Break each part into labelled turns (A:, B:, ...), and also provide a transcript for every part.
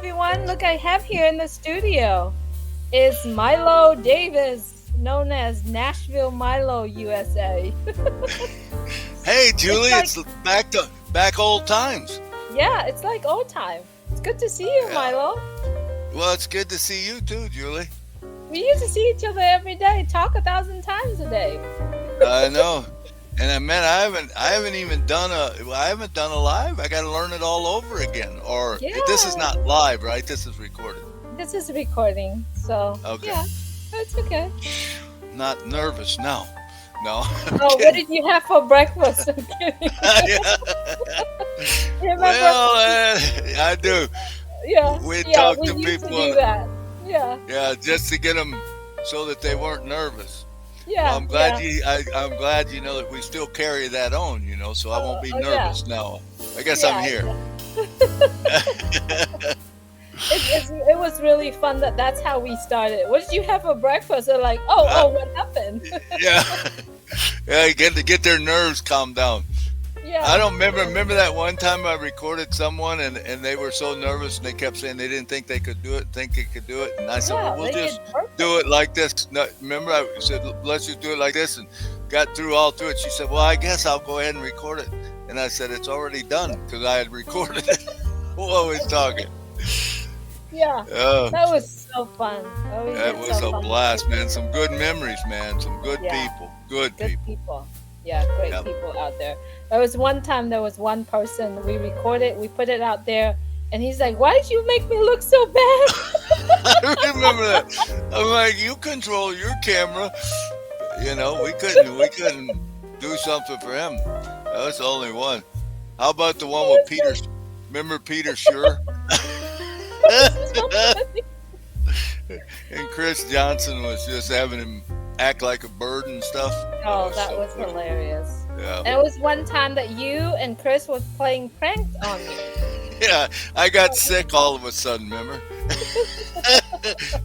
A: everyone. Look, I have here in the studio is Milo Davis, known as Nashville Milo, USA.
B: Hey,
A: It's
B: Julie,
A: like,
B: it's back old times.
A: yeah, it's like old time. It's good to see you,
B: Yeah.
A: Milo.
B: Well, it's good to see you too, Julie.
A: We used to see each other every day, talk 1,000 times a day.
B: I know. And I haven't even I haven't done a live. I got to learn it all over again. Or this is
A: Yeah,
B: not live, right? This is recorded.
A: this is recording, so
B: Okay.
A: yeah, it's okay.
B: Not nervous. No. No, I'm
A: Oh, what
B: kidding.
A: did you have for breakfast? I'm kidding.
B: Yeah.
A: You remember?
B: Well, I do.
A: Yeah,
B: We
A: yeah,
B: talk
A: we
B: to
A: used to
B: people,
A: do that. Yeah,
B: yeah, just to get them so that they weren't nervous. Well,
A: yeah, yeah.
B: I'm glad you know that we still carry that on, so I won't be
A: Oh, yeah,
B: nervous now. I guess I'm
A: yeah,
B: here.
A: yeah. It was really fun that's how we started. What did you have for breakfast? They're like,
B: Uh,
A: what happened?
B: yeah, yeah, get their nerves calmed down. I
A: Yeah,
B: don't remember that one time I recorded someone and they were so nervous and they kept saying they didn't think they could do it, and I said, well,
A: yeah,
B: we'll
A: they did
B: just do
A: perfect.
B: it like this. No, remember I said let's just do it like this and got through all through it. She said, well, I guess I'll go ahead and record it, and I said it's already done because I had recorded it while we was talking.
A: Yeah,
B: Oh,
A: that was so fun. Oh, we
B: that
A: did
B: was
A: so
B: a
A: fun.
B: blast, man. Some good memories, man. Some good
A: Yeah,
B: people. Good
A: good
B: people.
A: people. Yeah, great
B: Yep.
A: people out there. There was one time there was one person we recorded, we put it out there, and he's like, "Why did you make me look so bad?"
B: I remember that. I'm like, you control your camera. We couldn't do something for him. That was the only one. How about the one with
A: He's
B: Peter?
A: like,
B: Remember Peter Sure?
A: that was so funny.
B: And Chris Johnson was just having him act like a bird and stuff. That
A: Oh,
B: was
A: that
B: so
A: was
B: funny.
A: hilarious.
B: Yeah.
A: And it was one time that you and Chris was playing pranks on me.
B: Yeah, I got sick all of a sudden, remember?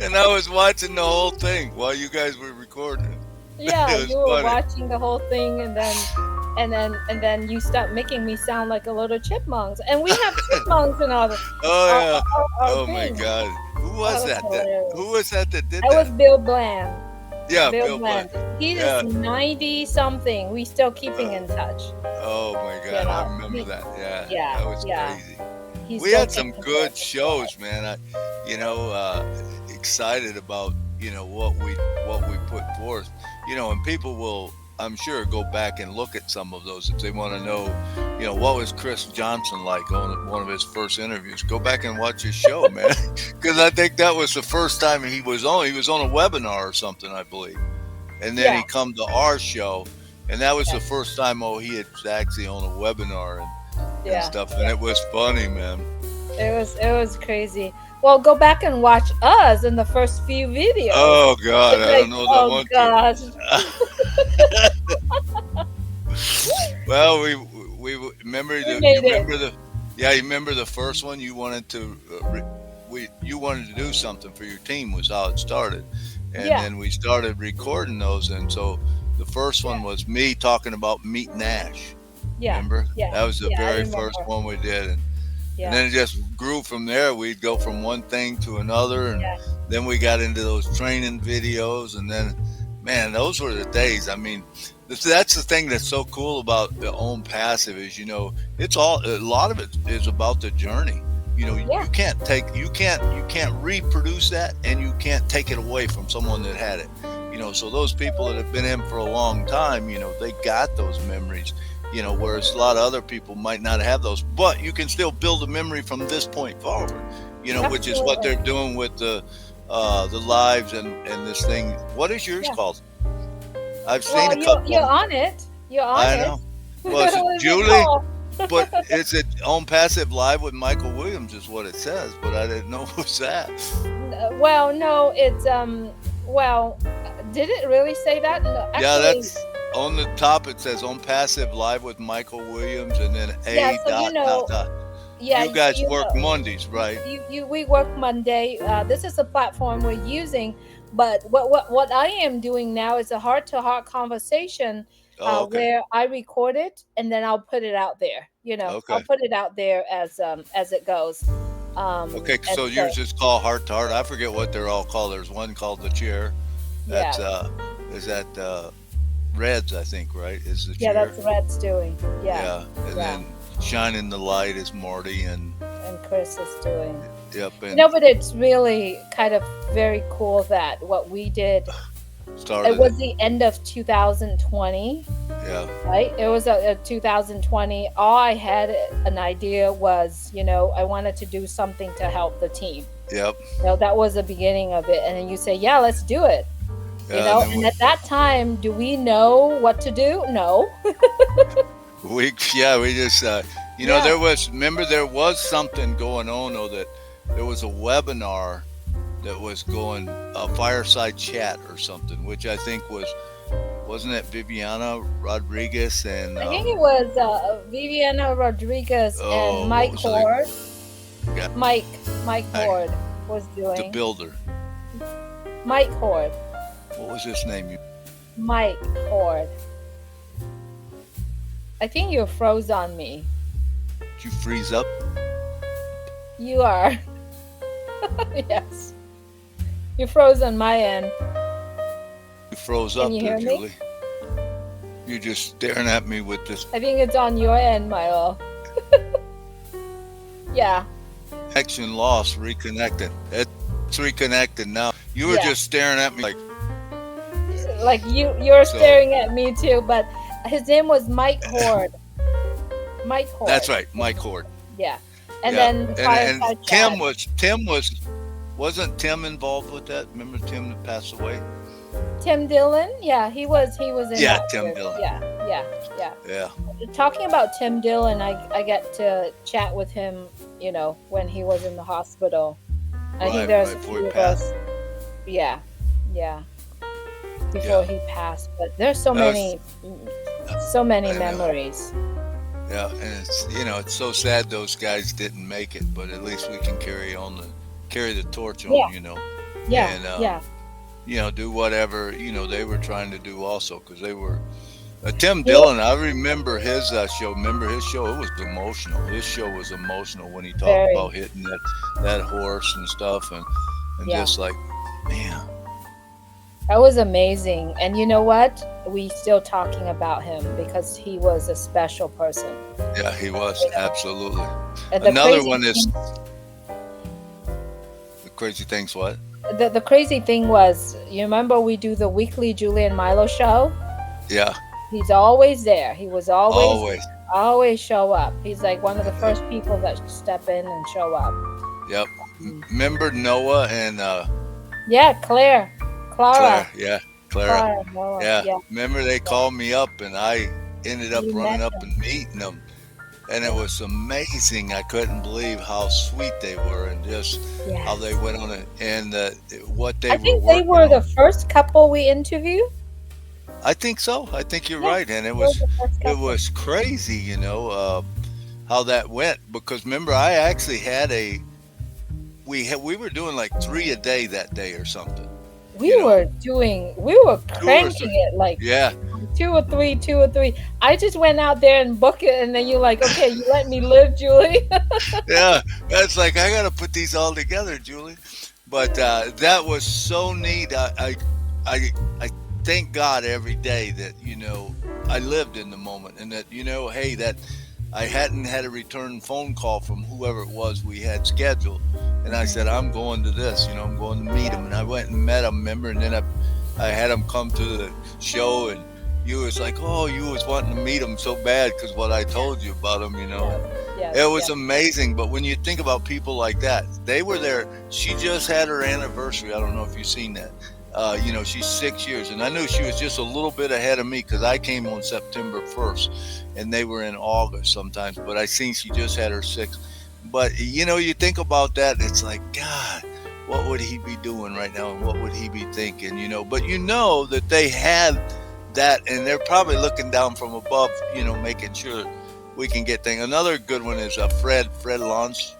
B: And I was watching the whole thing while you guys were recording it.
A: Yeah,
B: It
A: you
B: was
A: were
B: funny.
A: watching the whole thing, and then you stopped making me sound like a little chipmunks. And we have chipmunks in
B: Oh yeah.
A: our
B: Oh my
A: thing.
B: God. Who
A: That
B: was
A: was
B: that? Who
A: hilarious.
B: was that did
A: That was
B: that?
A: Bill Bland.
B: Yeah,
A: Bill
B: Bill Black.
A: Bland. He is
B: Yeah.
A: 90 something. We still keeping
B: Uh,
A: in touch.
B: oh my
A: You
B: God, I
A: know.
B: remember that. Yeah,
A: Yeah,
B: that was
A: yeah.
B: crazy.
A: He's
B: We
A: still
B: had some
A: taking care of
B: good
A: his dog.
B: shows, man. You know, uh, excited about what we put forth. And people will, I'm sure, go back and look at some of those if they want to know, what was Chris Johnson like on one of his first interviews. Go back and watch his show, man, because I think that was the first time he was on. He was on a webinar or something, I believe, and then
A: Yeah,
B: he come to our show, and that was
A: yeah,
B: the first time he had actually on a webinar and
A: yeah,
B: stuff, and
A: yeah.
B: it was funny, man.
A: It was crazy. Well, go back and watch us in the first few videos.
B: Oh God,
A: It's
B: I don't
A: like,
B: know that
A: oh
B: one to.
A: gosh.
B: Well, we remember
A: We
B: the you
A: made it.
B: remember the yeah, you remember the first one you wanted to you wanted to do something for your team was how it started, and
A: Yeah,
B: then we started recording those, and so the first
A: yeah,
B: one was me talking about Meat Nash.
A: yeah,
B: Remember,
A: yeah,
B: that was the
A: yeah. I
B: very first
A: remember.
B: one we did, and
A: Yeah,
B: then it just grew from there. We'd go from one thing to another, and
A: yeah,
B: then we got into those training videos, and then, man, those were the days. I mean, that's the thing that's so cool about the own passive is, it's a lot of it is about the journey.
A: yeah.
B: You can't reproduce that, and you can't take it away from someone that had it. So those people that have been in for a long time, they got those memories. Whereas a lot of other people might not have those, but you can still build a memory from this point forward. Which is what
A: Absolutely.
B: they're doing with the lives and this thing. What is yours
A: Yeah.
B: called? I've seen
A: Well,
B: a couple
A: you're
B: of them.
A: on it. You're on
B: I
A: it.
B: know. Well, is it
A: What is it
B: Julie?
A: called?
B: But it's it on Passive Live with Michael Williams is what it says, but I didn't know who's that.
A: Well, no, it's well, did it really say that? No,
B: Yeah,
A: actually,
B: that's on the top. It says on Passive Live with Michael Williams, and then
A: yeah.
B: a
A: So
B: dot dot dot.
A: yeah.
B: You
A: So
B: guys work Mondays, right?
A: we work Monday. This is a platform we're using, but what I am doing now is a heart to heart conversation,
B: Oh, okay,
A: where I record it and then I'll put it out there. I'll
B: okay,
A: put it out there as it goes.
B: Okay,
A: And
B: so
A: so
B: yours is called Heart to Heart. I forget what they're all called. There's one called the chair. That's
A: yeah,
B: is that Reds, I think, right? Is the
A: yeah,
B: chair.
A: that's Red's doing. Yeah,
B: Yeah, and
A: yeah,
B: then Shining the Light is Marty, and
A: and Chris is doing.
B: yep,
A: You
B: and
A: know, but it's really kind of very cool that what we did, it
B: started it.
A: was the end of 2020,
B: Yeah,
A: right? It was a 2020. All I had an idea was, I wanted to do something to help the team.
B: yep,
A: That was the beginning of it. And then you say, yeah, let's do it.
B: yeah, and then
A: And at that time, do we know what to do? No.
B: we yeah, we just
A: Yeah.
B: there was, remember, there was something going on though, that there was a webinar that was going, a fireside chat or something, which I think wasn't it Viviana Rodriguez and
A: I think it was Viviana Rodriguez and
B: oh, what
A: Mike
B: was the
A: Horde.
B: guy,
A: Mike Horde was
B: the
A: doing.
B: builder?
A: Mike Horde.
B: What was his name? You,
A: Mike Horde. I think you froze on me.
B: did you freeze up?
A: You are. Yes. You froze on my end.
B: You froze
A: Can
B: up
A: you
B: there,
A: hear me?
B: Julie. You're just staring at me with this
A: I think it's on your end, Milo. Yeah.
B: connection lost, reconnected. It's reconnected now. You were
A: Yeah.
B: just staring at me like
A: Like you're
B: so.
A: staring at me too, but his name was Mike Horde. Mike
B: That's
A: Horde.
B: right, Mike Horde.
A: Yeah. And
B: Yeah,
A: then the
B: and
A: fireside chat.
B: Tim was, wasn't Tim involved with that? Remember Tim that passed away?
A: Tim Dillon, yeah, he was in
B: Yeah,
A: that
B: Tim
A: group.
B: Dillon.
A: Yeah, yeah, yeah.
B: Yeah,
A: Talking about Tim Dillon, I get to chat with him, when he was in the hospital. I think
B: right
A: there's a
B: before he
A: few of
B: passed.
A: us, yeah, yeah, before
B: Yeah,
A: he passed. But there's so
B: that was.
A: many, so many
B: I know.
A: memories.
B: Yeah, and it's, it's so sad those guys didn't make it, but at least we can carry the torch
A: Yeah,
B: on,
A: yeah,
B: and
A: yeah,
B: do whatever they were trying to do also, because they were. Tim
A: he was
B: Dillon, I remember his show. Remember his show? It was emotional. His show was emotional when he talked
A: very,
B: about hitting that horse and stuff, and
A: yeah.
B: just like, man,
A: That was amazing. And you know what? We still talking about him because he was a special person.
B: yeah, he was
A: You know,
B: absolutely.
A: and the
B: Another
A: crazy
B: one is
A: thing,
B: the crazy things. What?
A: the crazy thing was, you remember we do the weekly Julie and Milo show?
B: Yeah,
A: He's always there. He was
B: always.
A: always show up. He's like one of the first people that step in and show up.
B: Yep.
A: Mm.
B: Remember Noah and
A: Yeah, Clara,
B: Claire? Yeah, Clara.
A: Clara, Noah.
B: Yeah.
A: Yeah,
B: Remember they
A: yeah.
B: called me up and I ended up
A: You
B: running
A: met
B: up
A: them.
B: and meeting them. And it was amazing. I couldn't believe how sweet they were and just how they
A: Yes.
B: went on it and what they
A: I
B: were
A: think they
B: working
A: were the
B: on.
A: first couple we interviewed.
B: I think so. I think you're
A: Yeah,
B: right. And
A: they were the first
B: it
A: couple.
B: was crazy, how that went, because remember I actually had we were doing like 3 a day that day or something,
A: We
B: you know,
A: were we were
B: two or
A: cranking
B: three.
A: it like
B: Yeah,
A: two or three, two or three. I just went out there and booked it, and then you're like, okay, you let me live, Julie.
B: yeah. That's like I got to put these all together, Julie. But that was so neat. I thank God every day that I lived in the moment, and that hey, that I hadn't had a return phone call from whoever it was we had scheduled, and I
A: Mhm.
B: said I'm going to this. I'm going to meet
A: Yeah,
B: him, and I went and met him. Remember, and then I had him come to the show, and you was like, oh, you was wanting to meet him so bad because what I
A: yeah,
B: told you about him,
A: yes,
B: and
A: yes,
B: it
A: yes.
B: was amazing. But when you think about people like that, they were there. She just had her anniversary. I don't know if you've seen that. She's 6 years, and I knew she was just a little bit ahead of me because I came on September 1st, and they were in August sometimes. But I seen she just had her sixth. But you think about that, it's like, God, what would he be doing right now, and what would he be thinking? But that they had that, and they're probably looking down from above, making sure we can get things. Another good one is Fred Launchberger,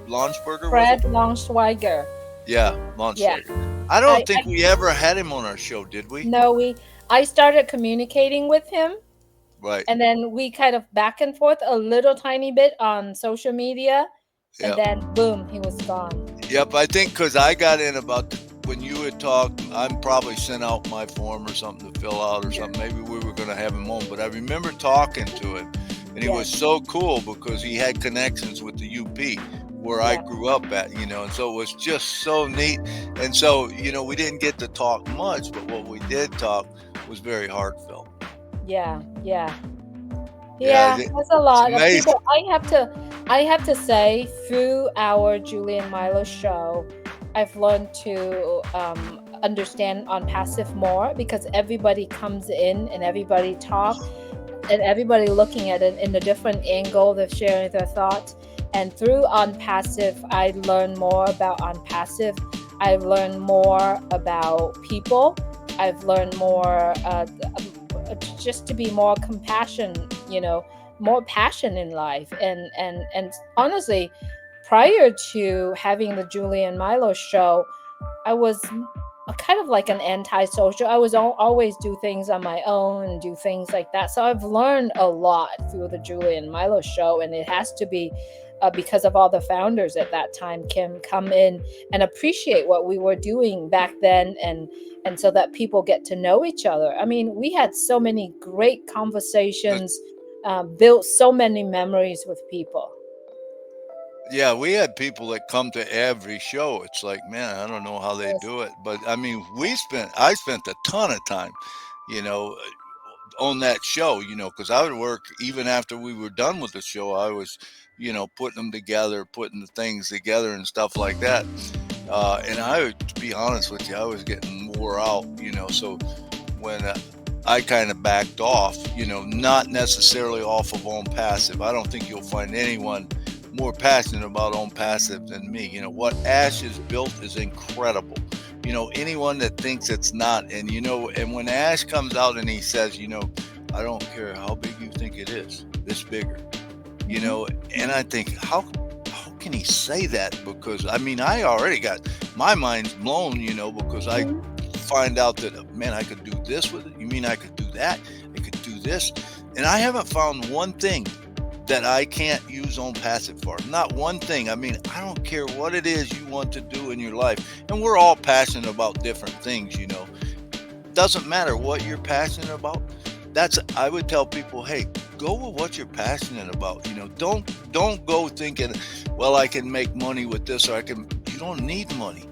B: was it?
A: Fred Longschweiger.
B: Yeah,
A: Yeah,
B: Launchberger. I don't think we ever had him on our show, did we?
A: no, I started communicating with him,
B: Right.
A: and then we kind of back and forth a little tiny bit on social media. and
B: Yep.
A: then boom, he was gone.
B: Yep. I think because I got in about when you had talked, I'm probably sent out my form or something to fill out or
A: Yeah.
B: something. Maybe we were going to have him on, but I remember talking to him, and he was
A: Yes.
B: so cool because he had connections with the UP where I
A: Yeah.
B: grew up at, and so it was just so neat. And so, we didn't get to talk much, but what we did talk was very heartfelt.
A: Yeah. Yeah.
B: Yeah,
A: Yeah, that's a
B: it's
A: lot of
B: amazing.
A: people. I have to say, through our Julie and Milo show, I've learned to understand on passive more, because everybody comes in and everybody talk, and everybody looking at it in a different angle. They're sharing their thoughts, and through on passive, I learn more about on passive. I've learned more about people. I've learned more, just to be more compassion, more passion in life. And honestly, prior to having the Julie and Milo show, I was a kind of like an antisocial. I was always do things on my own and do things like that. So I've learned a lot through the Julie and Milo show, and it has to be because of all the founders at that time can come in and appreciate what we were doing back then, and so that people get to know each other. I mean, we had so many great conversations, built so many memories with people.
B: Yeah, we had people that come to every show. It's like, man, I don't know how they
A: Yes.
B: do it, but I mean, I spent a ton of time, you know, on that show, because I would work even after we were done with the show. I was, putting them together, putting the things together and stuff like that. And to be honest with you, I was getting wore out, so when I kind of backed off, not necessarily off of On Passive. I don't think you'll find anyone more passionate about On Passive than me. What Ash has built is incredible. Anyone that thinks it's not, and when Ash comes out and he says, I don't care how big you think it is, it's bigger, you
A: Hmm.
B: know, and I think, how can he say that? Because I mean, I already got my mind's blown, because I
A: Hmm.
B: find out that, man, I could do this with it. You mean I could do that? I could do this. And I haven't found one thing that I can't use On Passive for. Not one thing. I mean, I don't care what it is you want to do in your life. And we're all passionate about different things, Doesn't matter what you're passionate about. I would tell people, hey, go with what you're passionate about. Don't go thinking, well, I can make money with this, or you don't need money.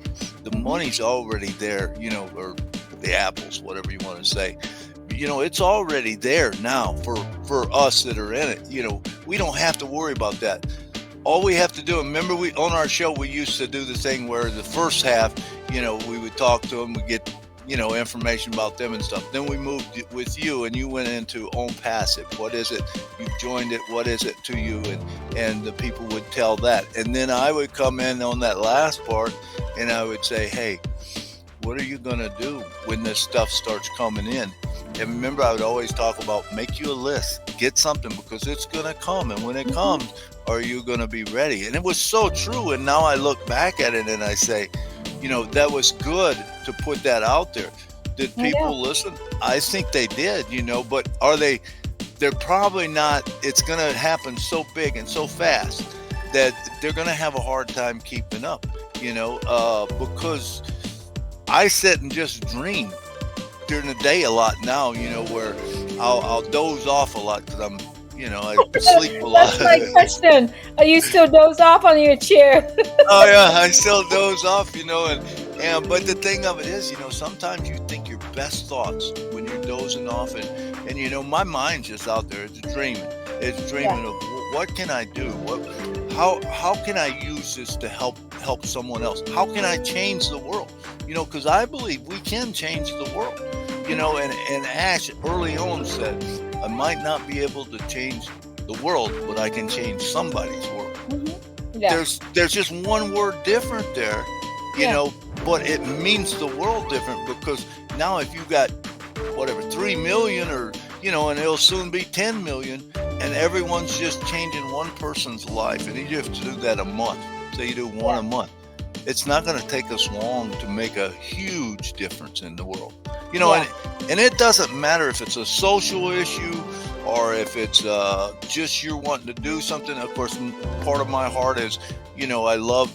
B: The
A: Hmm.
B: money's already there, or the apples, whatever you want to say. It's already there now for us that are in it. We don't have to worry about that. All we have to do, remember, we on our show we used to do the thing where the first half, we would talk to them, we get information about them and stuff. Then we moved with you, and you went into On Passive. What is it? You joined it. What is it to you? And the people would tell that, and then I would come in on that last part, and I would say, hey, what are you going to do when this stuff starts coming in? And remember, I would always talk about, make you a list, get something, because it's going to come. And when it
A: Hmm.
B: comes, are you going to be ready? And it was so true. And now I look back at it and I say, that was good to put that out there. Did
A: Yeah.
B: people listen? I think they did, but they're probably not. It's going to happen so big and so fast that they're going to have a hard time keeping up, because I sit and just dream during the day a lot now, where I'll doze off a lot because I sleep a lot.
A: That's my question. Are you still doze off on your chair?
B: Oh yeah, I still doze off, and but the thing of it is, sometimes you think your best thoughts when you're dozing off, and my mind's just out there. It's dreaming. It's
A: Yeah.
B: dreaming of what can I do? How can I use this to help someone else? How can I change the world? Because I believe we can change the world. And Ash early on said, I might not be able to change the world, but I can change somebody's world.
A: Hmm. Yeah.
B: There's just one word different there, you
A: Yeah.
B: know, but it means the world different, because now if you got whatever 3 million, or and it'll soon be 10 million, and everyone's just changing one person's life, and you have to do that a month. Say you do one
A: Yeah.
B: a month. It's not going to take us long to make a huge difference in the world.
A: Yeah.
B: And it doesn't matter if it's a social issue or if it's just you're wanting to do something. Of course, part of my heart is, I love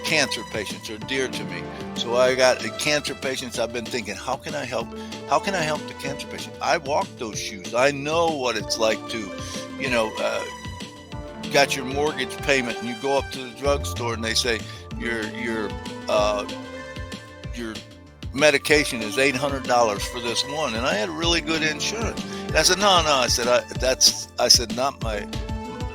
B: cancer patients are dear to me. So I got cancer patients. I've been thinking, how can I help? How can I help the cancer patient? I walk those shoes. I know what it's like to, you know, uh, got your mortgage payment, and you go up to the drugstore and they say your uh, your medication is $800 for this one, and I had really good insurance. And I said, no, no. I said, not my.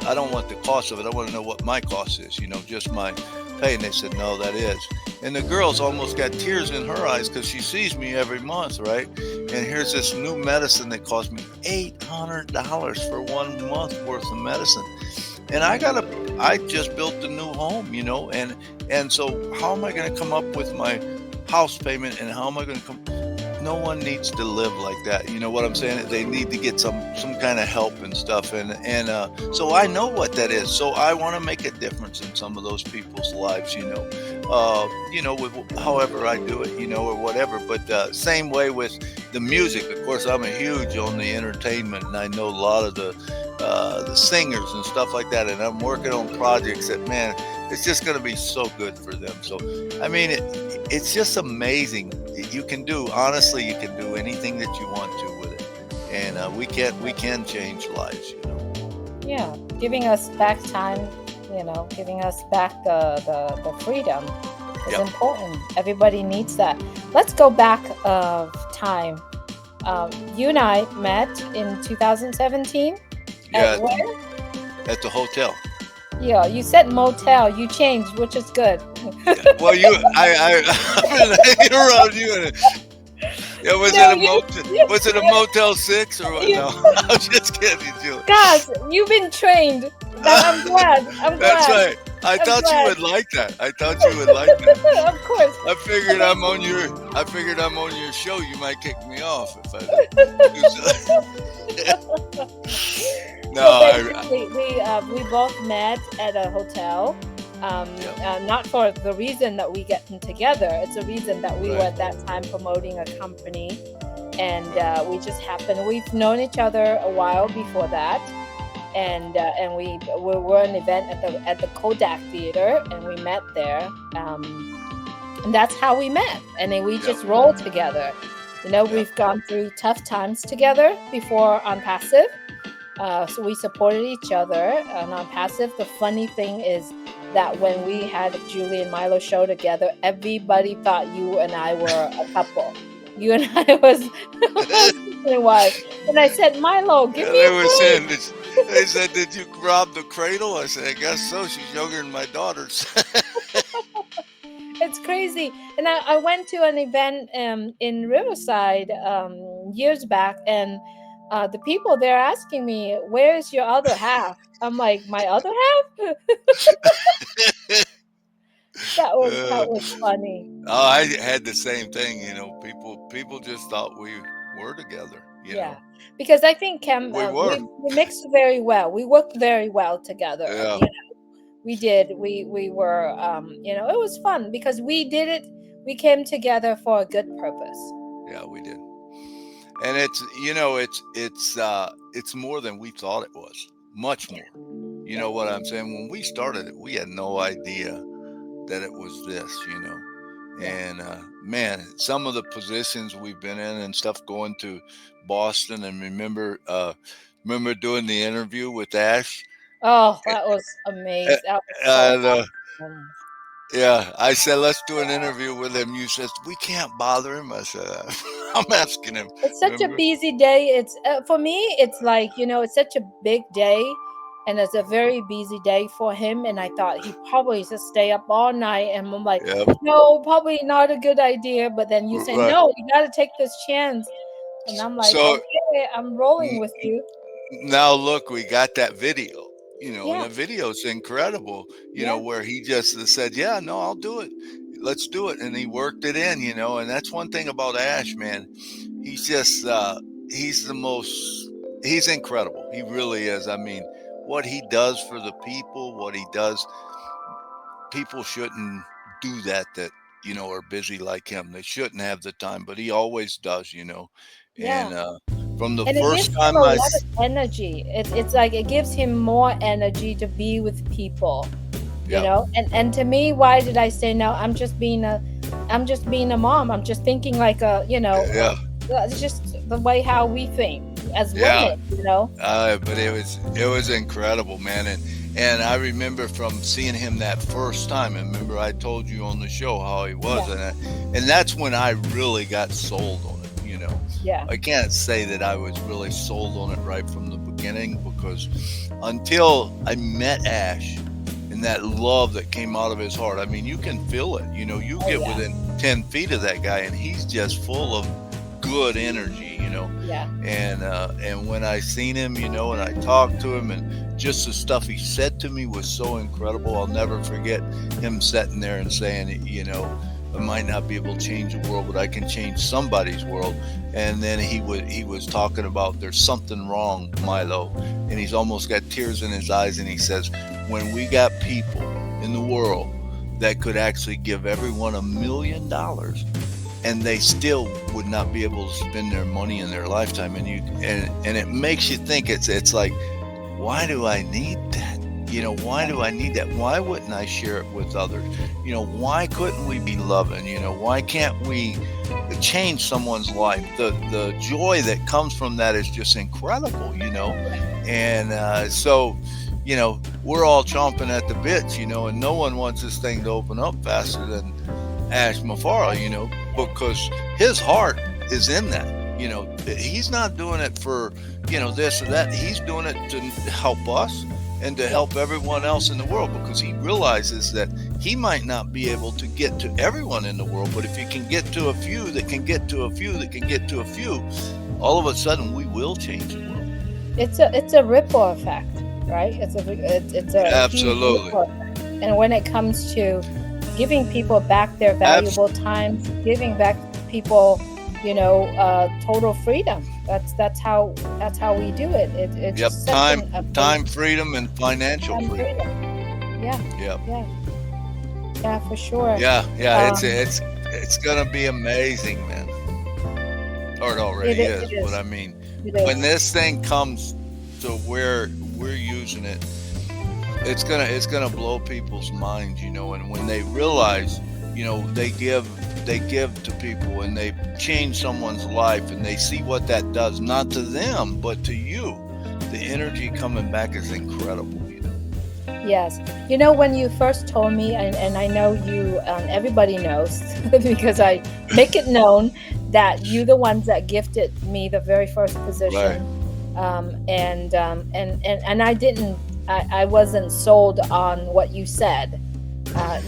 B: I don't want the cost of it. I want to know what my cost is. Just my pay. And they said, no, that is. And the girl's almost got tears in her eyes because she sees me every month, right? And here's this new medicine that cost me $800 for 1 month worth of medicine. And I just built a new home, and so how am I going to come up with my house payment, and how am I going to come? No one needs to live like that. You know what I'm saying? They need to get some kind of help and stuff, and so I know what that is. So I want to make a difference in some of those people's lives. With however I do it, or whatever. But same way with the music. Of course, I'm a huge on the entertainment, and I know a lot of the singers and stuff like that. And I'm working on projects that, man, it's just going to be so good for them. So, I mean, it's just amazing. You can do, honestly, you can do anything that you want to with it, and we can change lives.
A: Yeah, giving us back time, giving us back the freedom is
B: Yep.
A: important. Everybody needs that. Let's go back of time. You and I met in 2017 at
B: Yeah.
A: where?
B: At the hotel.
A: Yeah, you said motel. You changed, which is good.
B: Yeah. Well, I'm gonna interrupt you. Yeah, was
A: No,
B: it a
A: you,
B: motel?
A: you,
B: Was it a Motel 6 or what?
A: you,
B: No, I'm just kidding, Julie.
A: guys, you've been trained. That I'm glad. I'm
B: That's
A: glad.
B: right. I
A: I'm
B: thought you
A: glad.
B: would like that. I thought you would like that.
A: Of course.
B: I
A: I
B: figured
A: mean,
B: I'm on your. I figured I'm on your show. You might kick me off if I didn't do so. No,
A: so basically, we both met at a hotel.
B: yeah,
A: Not for the reason that we getting together. It's a reason that we were
B: right,
A: at that time promoting a company, and
B: right,
A: we just happened. We've known each other a while before that, and we were an event at the Kodak Theater, and we met there. And that's how we met, and then we
B: yep,
A: just rolled together.
B: yep,
A: We've gone through tough times together before on Passive, so we supported each other. And on Passive, the funny thing is that when we had Julie and Milo show together, everybody thought you and I were a couple. You and I was husband and wife. And I said, Milo, give
B: Yeah,
A: me
B: they
A: a
B: were
A: break.
B: saying, they said, "Did you rob the cradle?" I said, "I guess so. She's younger than my daughters."
A: It's crazy. And I went to an event in Riverside years back, and the people there asking me, "Where's your other half?" I'm like, "My other half?" That
B: Uh,
A: was funny.
B: oh, I had the same thing. People just thought we were together.
A: Yeah, because I think
B: We were.
A: we mixed very well. We worked very well together.
B: Yeah,
A: We did. We were. It was fun because we did it. We came together for a good purpose.
B: yeah, we did. And it's more than we thought it was. Much
A: Yeah,
B: more. You
A: yeah,
B: know what I'm saying? When we started it, we had no idea that it was this.
A: yeah.
B: And man, some of the positions we've been in and stuff, going to Boston, and remember doing the interview with Ash.
A: Oh, that was
B: Uh,
A: amazing. That was so
B: and
A: awesome.
B: yeah, I said, let's do an interview with him. You said, we can't bother him. I said, I'm asking him.
A: It's such a
B: Remember?
A: busy day. It's for me. It's like it's such a big day, and it's a very busy day for him. And I thought he probably just stay up all night, and I'm like,
B: Yeah,
A: no, probably not a good idea. But then you say,
B: right.
A: no, you got to take this chance, and I'm like,
B: So
A: okay, I'm rolling with you.
B: now look, we got that video, and
A: Yeah,
B: the video's incredible,
A: yeah,
B: where he just said, yeah, no, I'll do it. Let's do it. And he worked it in, and that's one thing about Ash, man. He's just, he's the most, he's incredible. He really is. I mean, what he does for the people, what he does, people shouldn't do that, are busy like him. They shouldn't have the time, but he always does,
A: yeah.
B: and, From the
A: And it gives
B: first
A: him a
B: time
A: lot of energy. It's like it gives him more energy to be with people, you
B: yep,
A: know. And to me, why did I say no? I'm just being a mom. I'm just thinking like a,
B: yeah,
A: it's just the way how we think as
B: yeah.
A: women, you know.
B: But it was incredible, man, and I remember from seeing him that first time. And remember, I told you on the show how he was,
A: Yeah,
B: and that's when I really got sold on it.
A: yeah,
B: I can't say that I was really sold on it right from the beginning, because until I met Ash and that love that came out of his heart, I mean, you can feel it. You
A: oh
B: get
A: yeah,
B: within 10 feet of that guy, and he's just full of good energy.
A: yeah,
B: And when I seen him, and I talked to him, and just the stuff he said to me was so incredible. I'll never forget him sitting there and saying, I might not be able to change the world, but I can change somebody's world. And then he was talking about, there's something wrong, Milo, and he's almost got tears in his eyes, and he says, when we got people in the world that could actually give everyone $1 million, and they still would not be able to spend their money in their lifetime, and it makes you think, it's like, why do I need that? Why
A: yeah.
B: do I need that? Why wouldn't I share it with others? Why couldn't we be loving? Why can't we change someone's life? The joy that comes from that is just incredible. And we're all chomping at the bits, and no one wants this thing to open up faster than Ash Mufareh, because his heart is in that. He's not doing it for, this or that. He's doing it to help us and to
A: Yeah.
B: help everyone else in the world, because he realizes that he might not be able to get to everyone in the world, but if he can get to a few that can get to a few that can get to a few, all of a sudden we will change the world.
A: It's a ripple effect, right? It's a huge
B: Absolutely.
A: ripple effect. And when it comes to giving people back their
B: Abs-
A: valuable time, giving back people, total freedom. That's how we do it. It's
B: yep.
A: just such
B: Time,
A: an
B: time
A: amazing
B: freedom and financial
A: time
B: freedom.
A: freedom. Yeah,
B: Yep.
A: yeah, yeah, for sure.
B: Yeah. It's
A: Um,
B: it's it's gonna be amazing, man. Or it
A: it
B: already
A: it
B: is. But
A: is.
B: I mean,
A: It
B: when
A: is.
B: this thing comes to where we're using it, it's gonna blow people's minds, and when they realize, they give to people, and they change someone's life, and they see what that does, not to them but to you. The energy coming back is incredible.
A: Yes. When you first told me, and I know you, everybody knows because I make it known that you the ones that gifted me the very first
B: Right.
A: position. And I wasn't sold on what you said.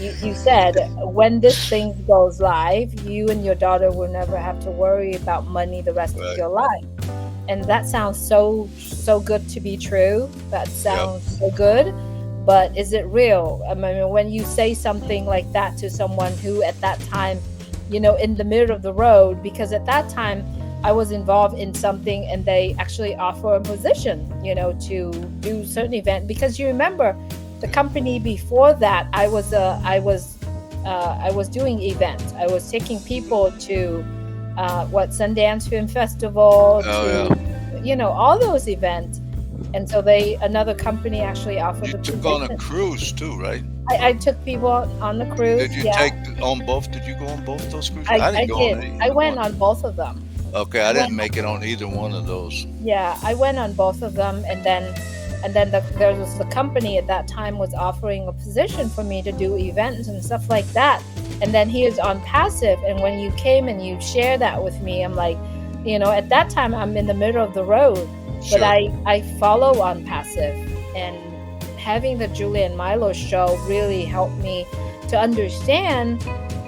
A: You said when this thing goes live, you and your daughter will never have to worry about money the rest of
B: Right.
A: your life. And that sounds so good to be true. That
B: Yep.
A: sounds so good, but is it real? I mean, when you say something like that to someone who at that time, in the middle of the road, because at that time I was involved in something and they actually offer a position, to do certain event. Because you remember the company before that, I was doing events. I was taking people to Sundance Film Festival,
B: Oh
A: to
B: yeah.
A: all those events. And so another company actually offered
B: You
A: the
B: took on a
A: position.
B: cruise too, right?
A: I took people on the
B: Did
A: cruise.
B: you
A: Yeah,
B: take on both? Did you go on both those cruises?
A: I
B: I
A: I
B: didn't go on
A: did. I
B: either
A: went
B: one.
A: on both of them.
B: Okay,
A: I
B: I
A: went
B: didn't make it on either one of those.
A: Yeah, I went on both of them, and then there was the company at that time was offering a position for me to do events and stuff like that. And then here's on passive, and when you came and you shared that with me, I'm like, at that time I'm in the middle of the road, but
B: Sure.
A: I follow on passive, and having the Julie and Milo show really helped me to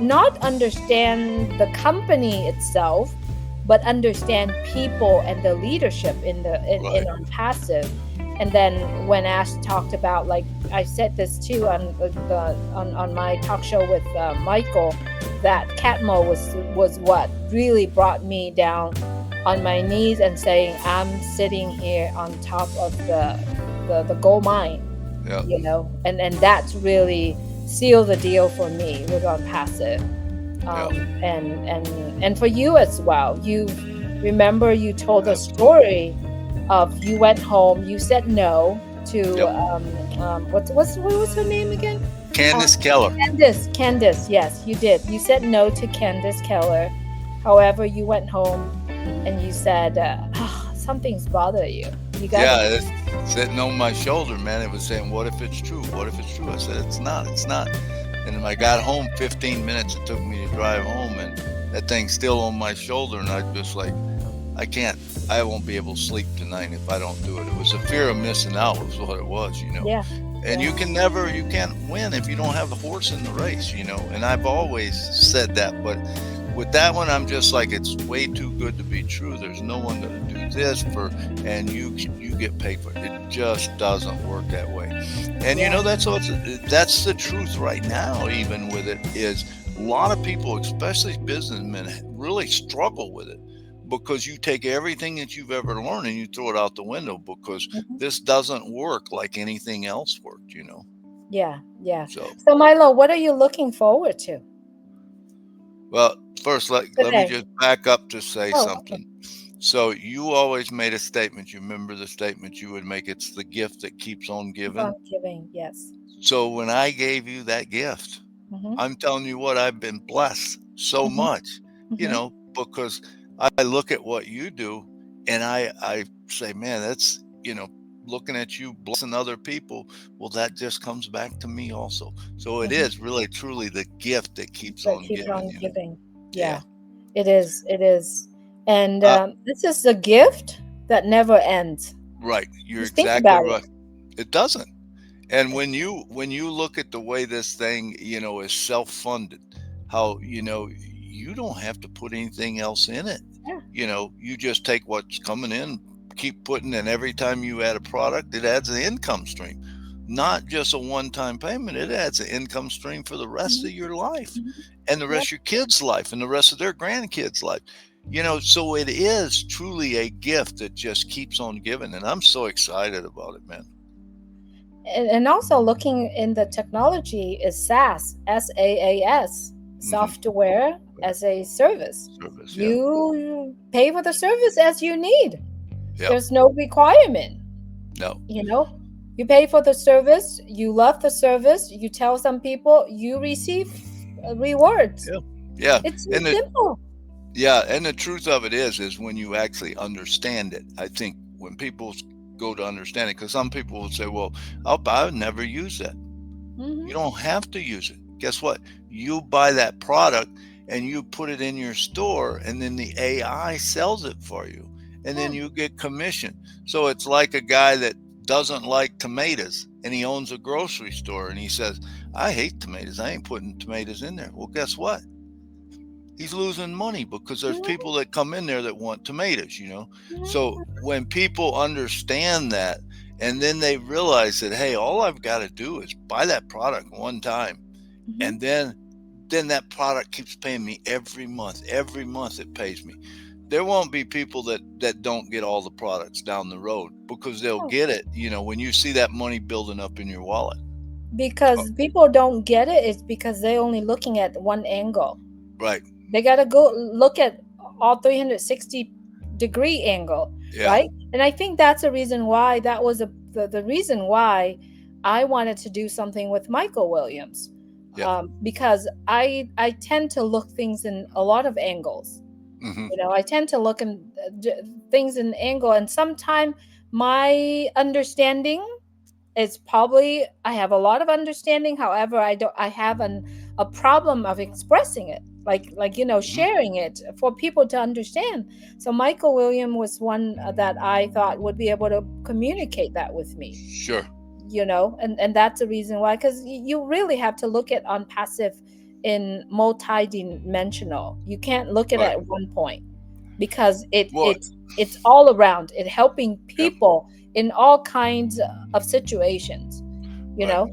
A: not understand the company itself, but understand people and the leadership in
B: Right.
A: on passive. And then when Ash talked about, like I said this too on my talk show with Michael, that Catmull was what really brought me down on my knees and saying, I'm sitting here on top of the gold mine,
B: Yeah.
A: and that's really sealed the deal for me with on passive.
B: Yeah.
A: And for you as well, Remember, you told a
B: Absolutely.
A: story of you went home, you said no to
B: Yep.
A: what was her name again? Uh,
B: Candace Keller.
A: Candace, yes, you did. You said no to Candace Keller. However, you went home and you said, something's bothering you. You got to.
B: Yeah, it's sitting on my shoulder, man. It was saying, "What if it's true? What if it's true?" I said, "It's not. It's not." And when I got home, 15 minutes it took me to drive home, and that thing's still on my shoulder, and I just like, I can't. I won't be able to sleep tonight if I don't do it. It was a fear of missing out, was what it was, you know.
A: Yeah,
B: And
A: yeah.
B: you can't win if you don't have a horse in the race, you know. And I've always said that, but with that one, I'm just like, it's way too good to be true. There's no one going to do this for, and you get paid for it. It just doesn't work that way. And you
A: Yeah.
B: know, that's the truth right now. Even with it, is a lot of people, especially businessmen, really struggle with it because you take everything that you've ever learned and you throw it out the window because
A: Mhm.
B: this doesn't work like anything else worked, you know.
A: Yeah, yeah.
B: So,
A: So, Milo, what are you looking forward to
B: well, first let me
A: today?
B: just back up to say
A: Oh, okay.
B: something. So you always made a statement. You remember the statement you would make? It's the gift that keeps on
A: Keep
B: giving.
A: on giving. Yes.
B: So when I gave you that gift,
A: Mm-hmm.
B: I'm telling you what, I've been blessed so
A: Mm-hmm.
B: much, you
A: Mm-hmm.
B: know, because I look at what you do and I say, man, that's, you know, looking at you blessing other people. Well, that just comes back to me also. So it
A: Mm-hmm.
B: is really truly the gift that keeps
A: That
B: on
A: keeps
B: giving,
A: on
B: you know.
A: giving.
B: Yeah.
A: Yeah, it is. It is. And
B: Uh,
A: this is a gift that never ends.
B: right. You're
A: Just think
B: exactly
A: about it.
B: right. It doesn't. And when you look at the way this thing, you know, is self-funded, how, you know, you don't have to put anything else in it.
A: Yeah.
B: You know, you just take what's coming in, keep putting, and every time you add a product, it adds an income stream. Not just a one-time payment, it adds an income stream for the rest of
A: Mm-hmm.
B: your life
A: Mm-hmm.
B: and the
A: Yep.
B: rest of your kids' life and the rest of their grandkids' life. You know, so it is truly a gift that just keeps on giving. And I'm so excited about it, man.
A: And also looking in the technology is SaaS, SaaS,
B: Hmm.
A: software as a service.
B: Service, yeah.
A: You pay for the service as you need.
B: Yep.
A: There's no requirement,
B: No.
A: you know. You pay for the service, you love the service, you tell some people, you receive rewards.
B: Yeah. Yeah.
A: It's so
B: And the
A: simple.
B: yeah, and the truth of it is when you actually understand it. I think when people go to understand it, because some people will say, "Well, I would never use that."
A: Hmm.
B: You don't have to use it. Guess what? You buy that product and you put it in your store, and then the AI sells it for you, and then
A: Yeah.
B: you get commission. So it's like a guy that doesn't like tomatoes and he owns a grocery store and he says, "I hate tomatoes. I ain't putting tomatoes in there." Well, guess what? He's losing money because there's
A: Mhm,
B: people that come in there that want tomatoes, you know. So
A: mhm,
B: when people understand that and then they realize that, hey, all I've got to do is buy that product one time,
A: mhm.
B: and then that product keeps paying me every month. Every month it pays me. There won't be people that don't get all the products down the road because they'll
A: Oh,
B: get it, you know, when you see that money building up in your wallet. Oh,
A: because people don't get it, it's because they're only looking at one angle.
B: right.
A: They got to go look at all 360-degree angle,
B: Yeah.
A: right? And I think that's a reason why that was the reason why I wanted to do something with Michael Williams,
B: Yeah.
A: because I tend to look things in a lot of angles.
B: Hmm.
A: You know, I tend to look in things in angle, and sometimes my understanding it's probably I have a lot of understanding. However, I have a problem of expressing it, like
B: Hmm.
A: sharing it for people to understand. So Michael William was one that I thought would be able to communicate that with me,
B: Sure.
A: and that's the reason why, because you really have to look at on passive in multi-dimensional. You can't look at it
B: Right.
A: at one point, because
B: Well,
A: it's all around it, helping
B: yeah.
A: people in all kinds of situations you
B: Right.
A: know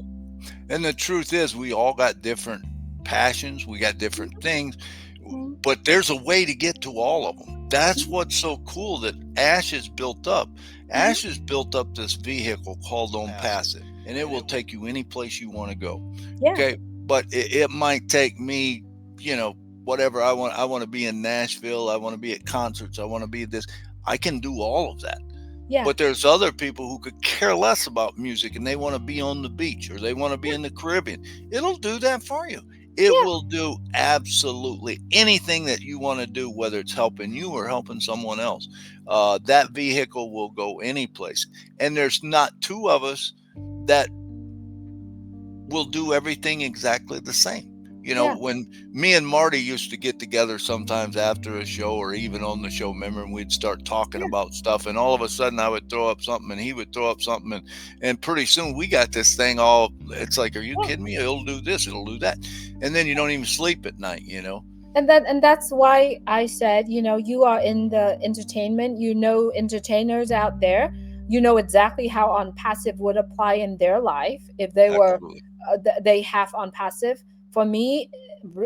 B: And the truth is, we all got different passions, we got different things,
A: Mhm,
B: but there's a way to get to all of them. That's
A: mhm,
B: what's so cool that Ash has built up.
A: mhm.
B: Ash has built up this vehicle called OnPassive, and it will take you any place you want to go.
A: Yeah.
B: Okay. But it might take me, you know, whatever I want to be in Nashville, I want to be at concerts, I want to be this. I can do all of that.
A: Yeah.
B: But there's other people who could care less about music and they want to be on the beach or they want to be
A: Yeah.
B: in the Caribbean. It'll do that for you. It
A: Yeah.
B: will do absolutely anything that you want to do, whether it's helping you or helping someone else. That vehicle will go any place. And there's not two of us that will do everything exactly the same.
A: Yeah.
B: When me and Marty used to get together sometimes after a show or even on the show, remember, and we'd start talking
A: Yeah.
B: about stuff, and all of a sudden I would throw up something and he would throw up something, and pretty soon we got this thing all, it's like, are you
A: Yeah.
B: kidding me? It'll do this, it'll do that. And then you don't even sleep at night.
A: And that's why I said, you are in the entertainment, entertainers out there, exactly how on passive would apply in their life if they were
B: Absolutely.
A: they have on passive. For me,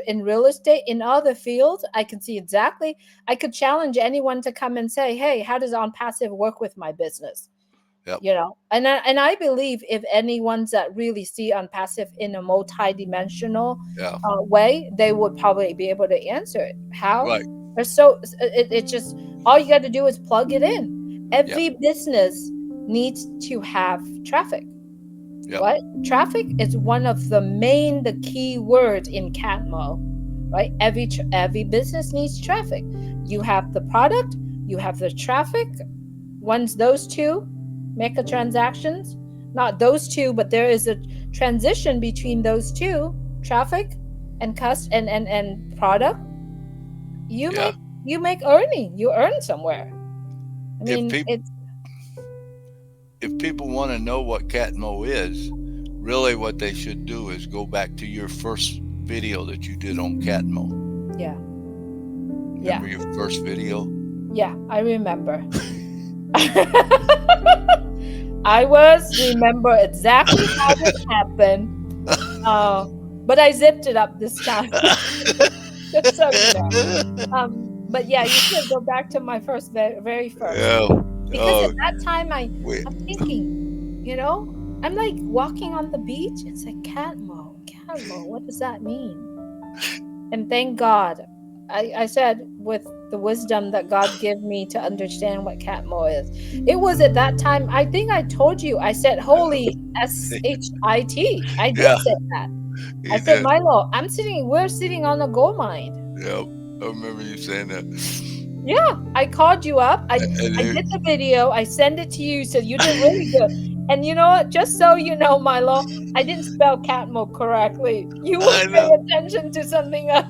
A: in real estate, in other fields, I can see exactly. I could challenge anyone to come and say, hey, how does on passive work with my business?
B: Yep.
A: And I believe if anyone's that really see on passive in a multi-dimensional
B: Yeah.
A: way, they would probably be able to answer it. How?
B: Right.
A: It just, all you got to do is plug it in.
B: Yep.
A: Every business needs to have traffic.
B: Yep.
A: Right? Traffic is one of the key words in CatMo. Right? Every business needs traffic. You have the product, you have the traffic. Once those two make a transactions, not those two, but there is a transition between those two, traffic and and product. You
B: Yeah.
A: make you earn somewhere. I
B: If
A: mean,
B: people
A: it's
B: if people want to know what Catmo is, really what they should do is go back to your first video that you did on Catmo.
A: yeah. Yeah.
B: Remember your first video?
A: Yeah, I remember. I remember exactly how this happened. Uh, but I zipped it up this time, just so you know. But yeah, you should go back to my very first,
B: Yeah.
A: because at
B: Oh,
A: that time
B: wait.
A: I'm thinking, you know, I'm like walking on the beach. It's like Catmo. What does that mean? And thank God, I said, with the wisdom that God gave me to understand what Catmo is. It was at that time, I think I told you, I said, holy shit. I did
B: Yeah,
A: say that. I
B: you
A: said,
B: did.
A: Milo, we're sitting on a gold mine.
B: Yep. I remember you saying that.
A: Yeah, I called you up.
B: And
A: I did the video. I sent it to you. So you did really good. And you know what? Just so you know, Milo, I didn't spell Catmo correctly. You would
B: I
A: pay
B: know.
A: attention to something else.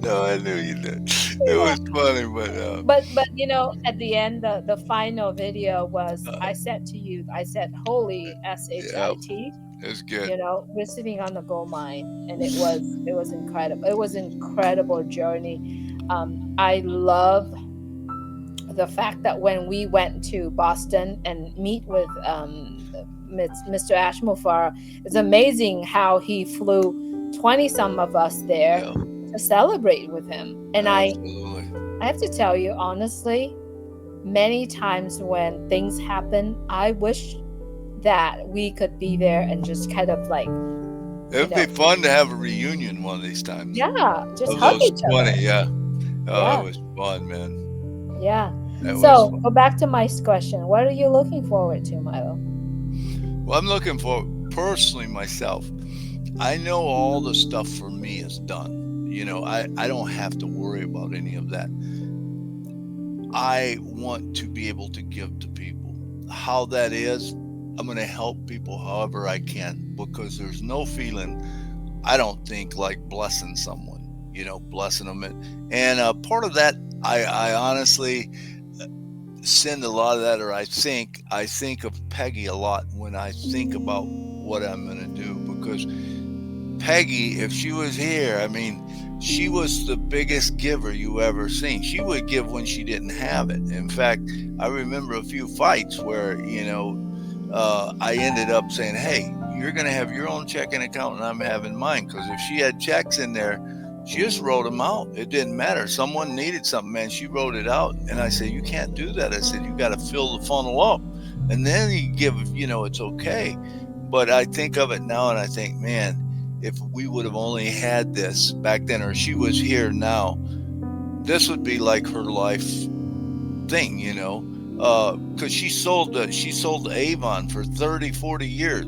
B: No, I knew you did. It
A: Yeah.
B: was funny, but
A: But at the end, the final video was,
B: uh,
A: I said to you, I said, holy
B: yeah,
A: shit.
B: it's good.
A: We're sitting on the gold mine, and it was incredible. It was an incredible journey. I love the fact that when we went to Boston and meet with Mr. Mufareh, it's amazing how he flew 20 some of us there
B: Yeah,
A: to celebrate with him. And
B: absolutely.
A: I have to tell you honestly, many times when things happen, I wish that we could be there and just kind of like,
B: It would be fun to have a reunion one of these times
A: yeah, just
B: of
A: hug
B: those
A: each
B: 20.
A: other.
B: Yeah. Oh,
A: Yeah,
B: it was fun, man.
A: yeah.
B: That was
A: So
B: fun.
A: go back to my question. What are you looking forward to, Milo?
B: Well, I'm looking for, personally myself, I know all the stuff for me is done. I don't have to worry about any of that. I want to be able to give to people. How that is, I'm going to help people however I can, because there's no feeling, I don't think, like blessing someone, blessing them. And part of that, I honestly send a lot of that, or I think of Peggy a lot when I think about what I'm going to do, because Peggy, if she was here, I mean, she was the biggest giver you ever seen. She would give when she didn't have it. In fact, I remember a few fights where, I ended up saying, hey, you're going to have your own checking account and I'm having mine. Because if she had checks in there, she just wrote them out. It didn't matter. Someone needed something, man. She wrote it out. And I said, you can't do that. I said, you got to fill the funnel up. And then you give, it's okay. But I think of it now and I think, man, if we would have only had this back then, or she was here now, this would be like her life thing, because she sold Avon for 30, 40 years.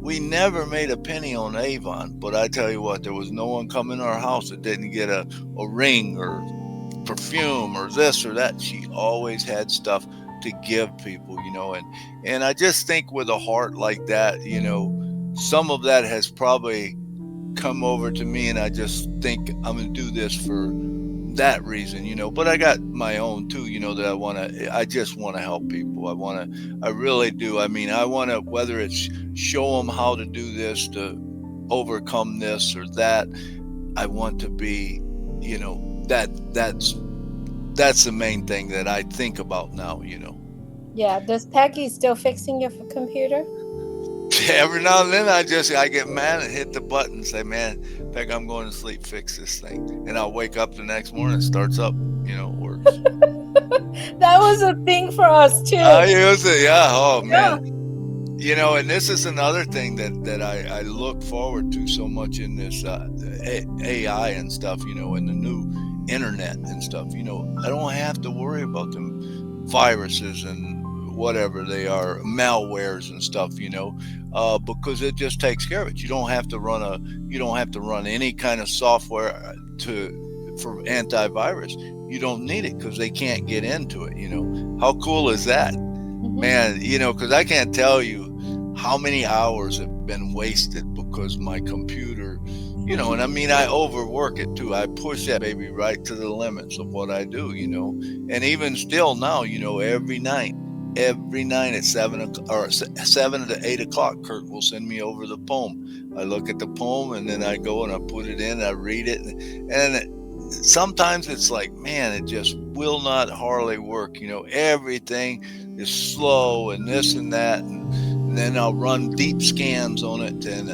B: We never made a penny on Avon, but I tell you what, there was no one come in our house that didn't get a ring or perfume or this or that. She always had stuff to give people, and I just think with a heart like that, some of that has probably come over to me, and I just think I'm going to do this for that reason, but I got my own too, that I just want to help people. I really do. I mean, I want to, whether it's show them how to do this, to overcome this or that. I want to be, that's the main thing that I think about now.
A: Yeah. Does Peggy still fixing your computer?
B: Every now and then I get mad and hit the button and say, man, Peg, I'm going to sleep, fix this thing. And I'll wake up the next morning, it starts up, works.
A: That was a thing for us
B: I
A: too.
B: use it, yeah. Oh
A: Yeah.
B: man. And this is another thing that I look forward to so much in this AI and stuff, and the new internet and stuff. I don't have to worry about them viruses and whatever they are, malwares and stuff, because it just takes care of it. You don't have to run any kind of software for antivirus. You don't need it because they can't get into it. How cool is that? Man, because I can't tell you how many hours have been wasted because my computer, and I mean, I overwork it too. I push that baby right to the limits of what I do, and even still now, every night at 7 to 8 o'clock, Kurt will send me over the poem. I look at the poem and then I go and I put it in, I read it, and sometimes it's like, man, it just will not hardly work. Everything is slow and this and that, and then I'll run deep scans on it, and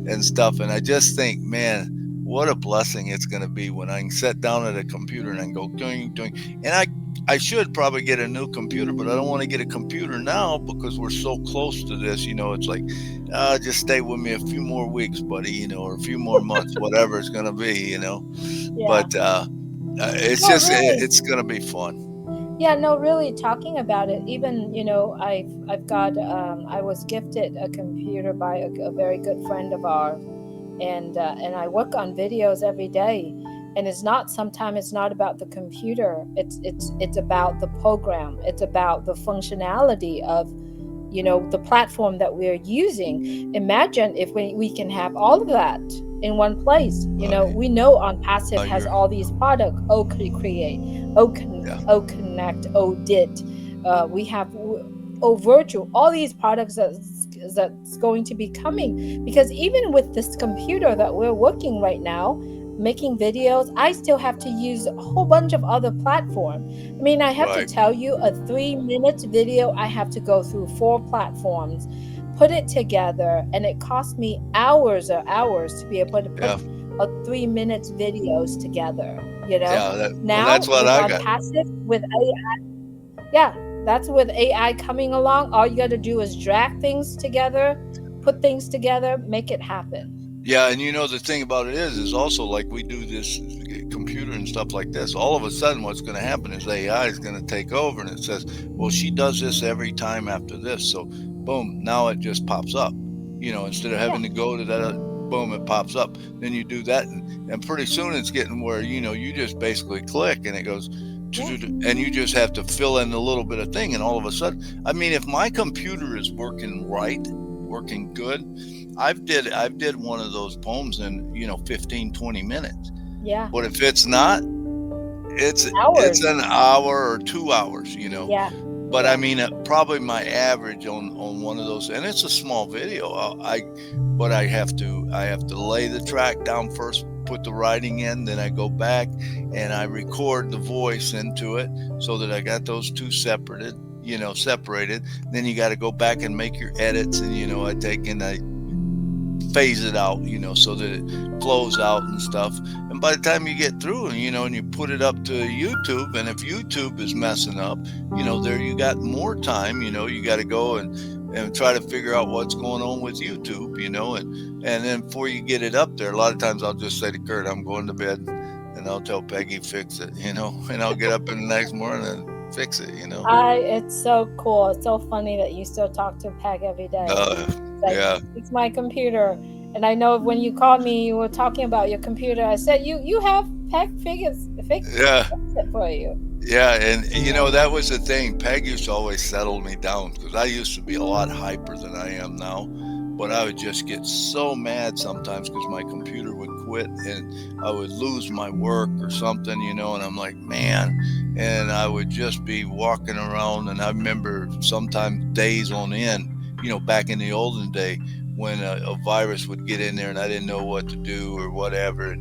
B: and stuff. And I just think, man, what a blessing it's going to be when I can sit down at a computer and I can go doing. And I should probably get a new computer, but I don't want to get a computer now because we're so close to this. It's like, just stay with me a few more weeks, buddy, or a few more months, whatever it's going to be.
A: Yeah.
B: But it's
A: No,
B: just,
A: really.
B: it's going to be fun.
A: Yeah, no, really talking about it. Even, I've got I was gifted a computer by a very good friend of ours, and I work on videos every day. And sometimes it's not about the computer. It's about the program. It's about the functionality of the platform that we're using. Imagine if we can have all of that in one place. We know OnPassive has
B: You're,
A: all these products. Create,
B: yeah,
A: Connect, Dit. We have Virtual, all these products that's going to be coming, because even with this computer that we're working right now making videos, I still have to use a whole bunch of other platforms. I mean, I have to
B: right.
A: tell you, a 3 minute video, I have to go through 4 platforms, put it together, and it cost me hours or hours to be able to put
B: Yeah,
A: a 3 minutes videos together.
B: yeah. Well,
A: Now
B: that's what
A: with
B: I
A: on
B: got.
A: passive with AI, yeah, that's with AI coming along. All you got to do is drag things together, put things together, make it happen.
B: Yeah, and the thing about it is also like we do this computer and stuff like this. All of a sudden, what's going to happen is AI is going to take over, and it says, "Well, she does this every time after this." So, boom, now it just pops up. Instead of
A: Yeah,
B: having to go to that, boom, it pops up. Then you do that, and pretty soon it's getting where you just basically click, and it goes,
A: yeah,
B: and you just have to fill in a little bit of thing, and all of a sudden, I mean, if my computer is working right, working good, I've did one of those poems in 15, 20 minutes.
A: yeah.
B: But if it's not, it's
A: Hours.
B: an hour or 2 hours.
A: Yeah,
B: But I
A: yeah,
B: mean, probably my average on one of those, and it's a small video. But I have to lay the track down first, put the writing in, then I go back and I record the voice into it so that I got those two separated. Then you got to go back and make your edits, and I take and I phase it out, so that it flows out and stuff. And by the time you get through, and you put it up to YouTube, and if YouTube is messing up, there you got more time. You got to go and and try to figure out what's going on with YouTube, and then before you get it up there, a lot of times I'll just say to Kurt, I'm going to bed, and I'll tell Peggy fix it, and I'll get up in the next morning and fix it.
A: It's so cool. It's so funny that you still talk to Peg every day.
B: Uh,
A: It's like,
B: yeah,
A: it's my computer. And I know when you called me, you were talking about your computer. I said, you have Peg
B: yeah.
A: fix it for you.
B: Yeah, and that was the thing. Peg used to always settle me down because I used to be a lot hyper than I am now. But I would just get so mad sometimes because my computer would quit and I would lose my work or something, and I'm like, man. And I would just be walking around. And I remember sometimes days on end, back in the olden day when a virus would get in there and I didn't know what to do or whatever,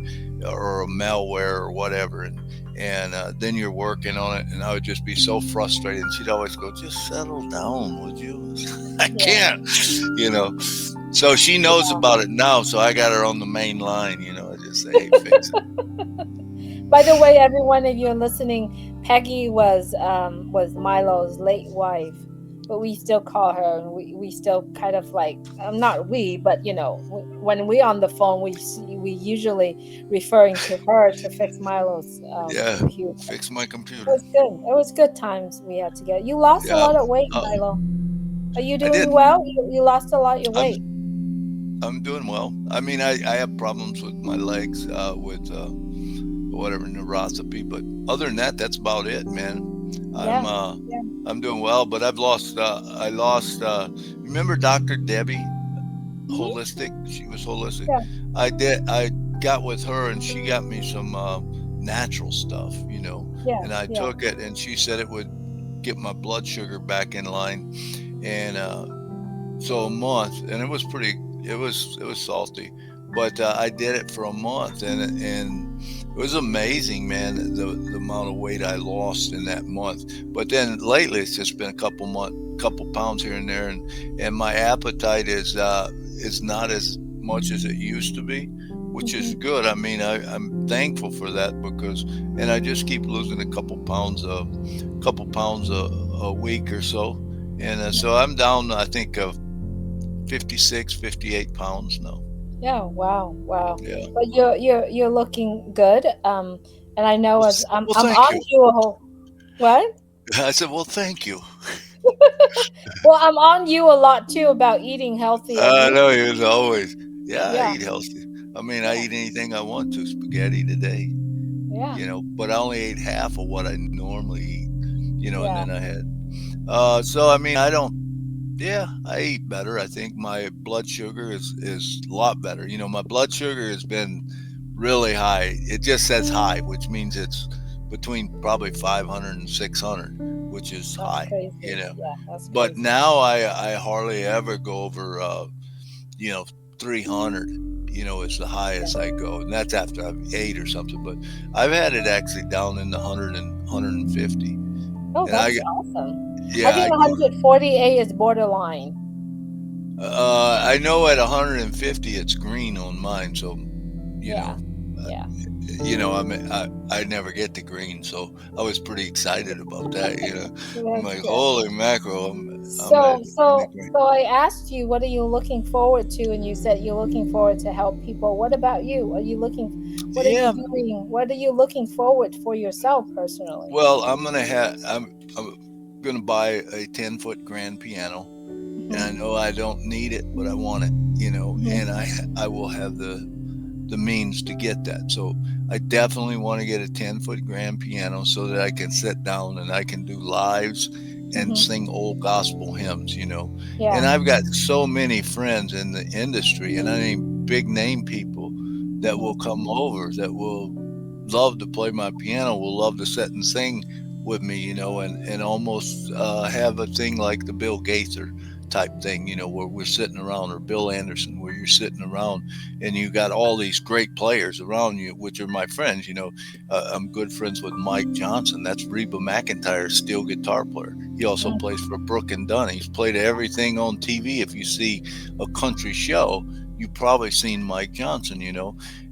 B: or a malware or whatever. And then you're working on it, and I would just be so frustrated. And she'd always go, "Just settle down, would you?" I
A: Yeah.
B: can't, you know. So she knows about it now. So I got her on the main line. I just say, "Hey, fix it."
A: By the way, everyone, if you're listening, Peggy was Milo's late wife, but we still call her, and we still kind of like, not we, but when we on the phone, we usually referring to her to fix Milo's
B: Yeah,
A: computer.
B: fix my
A: It
B: computer.
A: was good. It was good times we had together. You lost a
B: Yeah,
A: lot of weight,
B: uh,
A: Milo. Are you
B: I did.
A: doing well? You lost a lot of
B: I'm
A: weight.
B: I'm doing well. I mean, I have problems with my legs, with whatever neuropathy, but other than that, that's about it, man. I'm
A: Yeah.
B: uh,
A: Yeah.
B: I'm doing well, but I lost. Remember Dr. Debbie?
A: Hmm.
B: Holistic. She was holistic.
A: Yeah.
B: I got with her and she got me some natural stuff,
A: Yeah.
B: and I
A: Yeah.
B: took it and she said it would get my blood sugar back in line. And so a month, and it was salty, but I did it for a month, and it was amazing, man, the amount of weight I lost in that month. But then lately it's just been a couple pounds here and there, and my appetite is not as much as it used to be, which is
A: Hmm.
B: good. I mean, I'm thankful for that, because and I just keep losing a couple pounds a week or so. And so I'm down, I think, 56, 58 pounds now.
A: Yeah, wow, wow.
B: Yeah.
A: But you're looking good. And I know
B: Well,
A: as
B: well,
A: I'm
B: thank
A: on
B: you.
A: you a whole what?
B: I said, well, thank you.
A: Well, I'm on you a lot too about eating healthy. I
B: I
A: used
B: know he was always, yeah, I
A: yeah,
B: eat healthy. I mean, I
A: yeah,
B: eat anything I want to, spaghetti today,
A: yeah,
B: but I only ate half of what I normally eat, and
A: yeah.
B: then I had, so I mean, I don't, yeah, I eat better. I think my blood sugar is a lot better. My blood sugar has been really high. It just says high, which means it's between probably 500 and 600, which is
A: That's
B: high,
A: crazy.
B: you know.
A: Yeah, that's
B: But
A: crazy.
B: now I hardly ever go over you know 300. Is the highest I go, and that's after I've ate or something. But I've had it actually down in the 100 and 150,
A: Oh,
B: and I
A: that's awesome. I
B: yeah
A: think
B: I go.
A: 148 is borderline.
B: I know at 150 it's green on mine, so you
A: Yeah,
B: know, uh,
A: yeah.
B: I mean, I never get the green, so I was pretty excited about that. I'm
A: That's
B: like,
A: good.
B: holy mackerel, I'm
A: So,
B: in the
A: so,
B: green.
A: so I asked you, what are you looking forward to? And you said you're looking forward to help people. What about you? Are you looking, what are you
B: Yeah,
A: doing? What are you looking forward for yourself personally?
B: well, I'm gonna buy a 10-foot grand piano, and I
A: Hmm.
B: know I don't need it, but I want it. And
A: Hmm.
B: I will have the means to get that. So I definitely want to get a 10-foot grand piano so that I can sit down and I can do lives and
A: Hmm.
B: sing old gospel hymns.
A: Yeah.
B: And I've got so many friends in the industry, and I mean big name people that will
A: Hmm.
B: come over, that will love to play my piano, will love to sit and sing with me, and almost have a thing like the Bill Gates or type thing, where we're sitting around, or Bill Anderson, where you're sitting around and you got all these great players around you, which are my friends. I'm good friends with Mike Johnson. That's Reba McEntire's steel guitar player. He also plays for Brook and Dunn. He's played everything on TV. If you see a country show, you've probably seen Mike Johnson.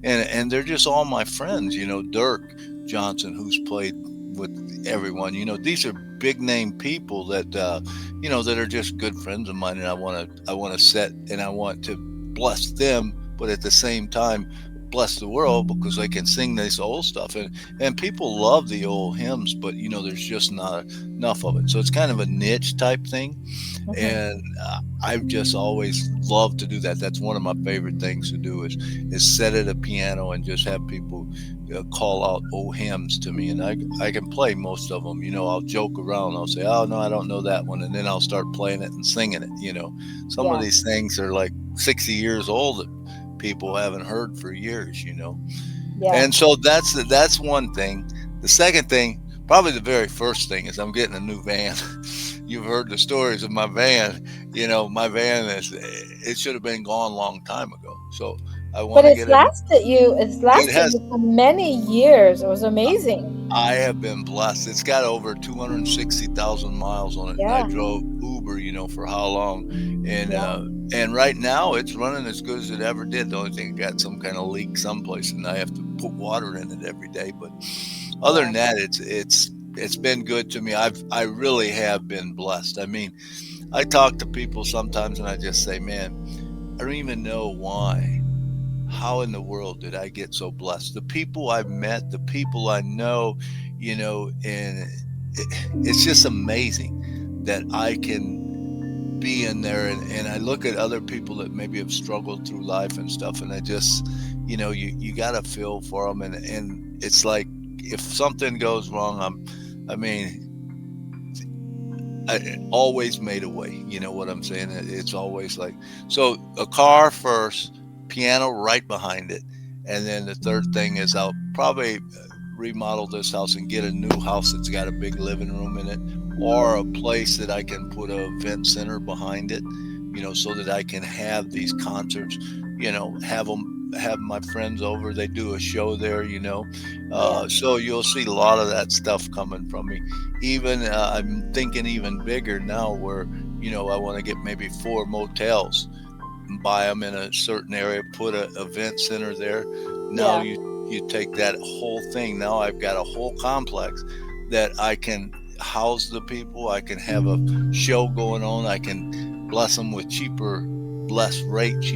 B: And they're just all my friends. Dirk Johnson, who's played with everyone. These are big name people that that are just good friends of mine, and I want to set and I want to bless them, but at the same time bless the world because they can sing this old stuff, and people love the old hymns, but there's just not enough of it. So it's kind of a niche type thing,
A: Hmm.
B: and I've just always loved to do that. That's one of my favorite things to do is sit at a piano and just have people call out old hymns to me, and I can play most of them. I'll joke around. I'll say, "Oh no, I don't know that one," and then I'll start playing it and singing it. Some of
A: Yeah,
B: these things are like 60 years old that people haven't heard for years.
A: yeah.
B: And so that's one thing. The second thing, probably the very first thing, is I'm getting a new van. You've heard the stories of my van. My van is it should have been gone a long time ago. So I
A: But
B: want to get
A: it's
B: it
A: lasted
B: has
A: you for many years. It was amazing.
B: I have been blessed. It's got over 260,000 miles on it, and I
A: Yeah,
B: drove Uber, for how long, and
A: yeah,
B: right now it's running as good as it ever did. The only thing, it got some kind of leak someplace, and I have to put water in it every day. But other
A: yeah,
B: than that, it's been good to me. I really have been blessed. I mean, I talk to people sometimes, and I just say, man, I don't even know why. How in the world did I get so blessed? The people I've met, the people I know, and it, it's just amazing that I can be in there, and I look at other people that maybe have struggled through life and stuff, and I just, you got to feel for them, and it's like if something goes wrong, I mean, I always made a way. You know what I'm saying? It's always like, so a car first, piano right behind it, and then the third thing is I'll probably remodel this house and get a new house that's got a big living room in it, or a place that I can put a event center behind it, so that I can have these concerts, have my friends over. They do a show there,
A: yeah,
B: so you'll see a lot of that stuff coming from me. Even I'm thinking even bigger now, where I want to get maybe 4 motels, buy them in a certain area, put a event center there. Now
A: yeah,
B: you take that whole thing. Now I've got a whole complex that I can house the people. I can have a show going on. I can bless them with cheaper, less rates,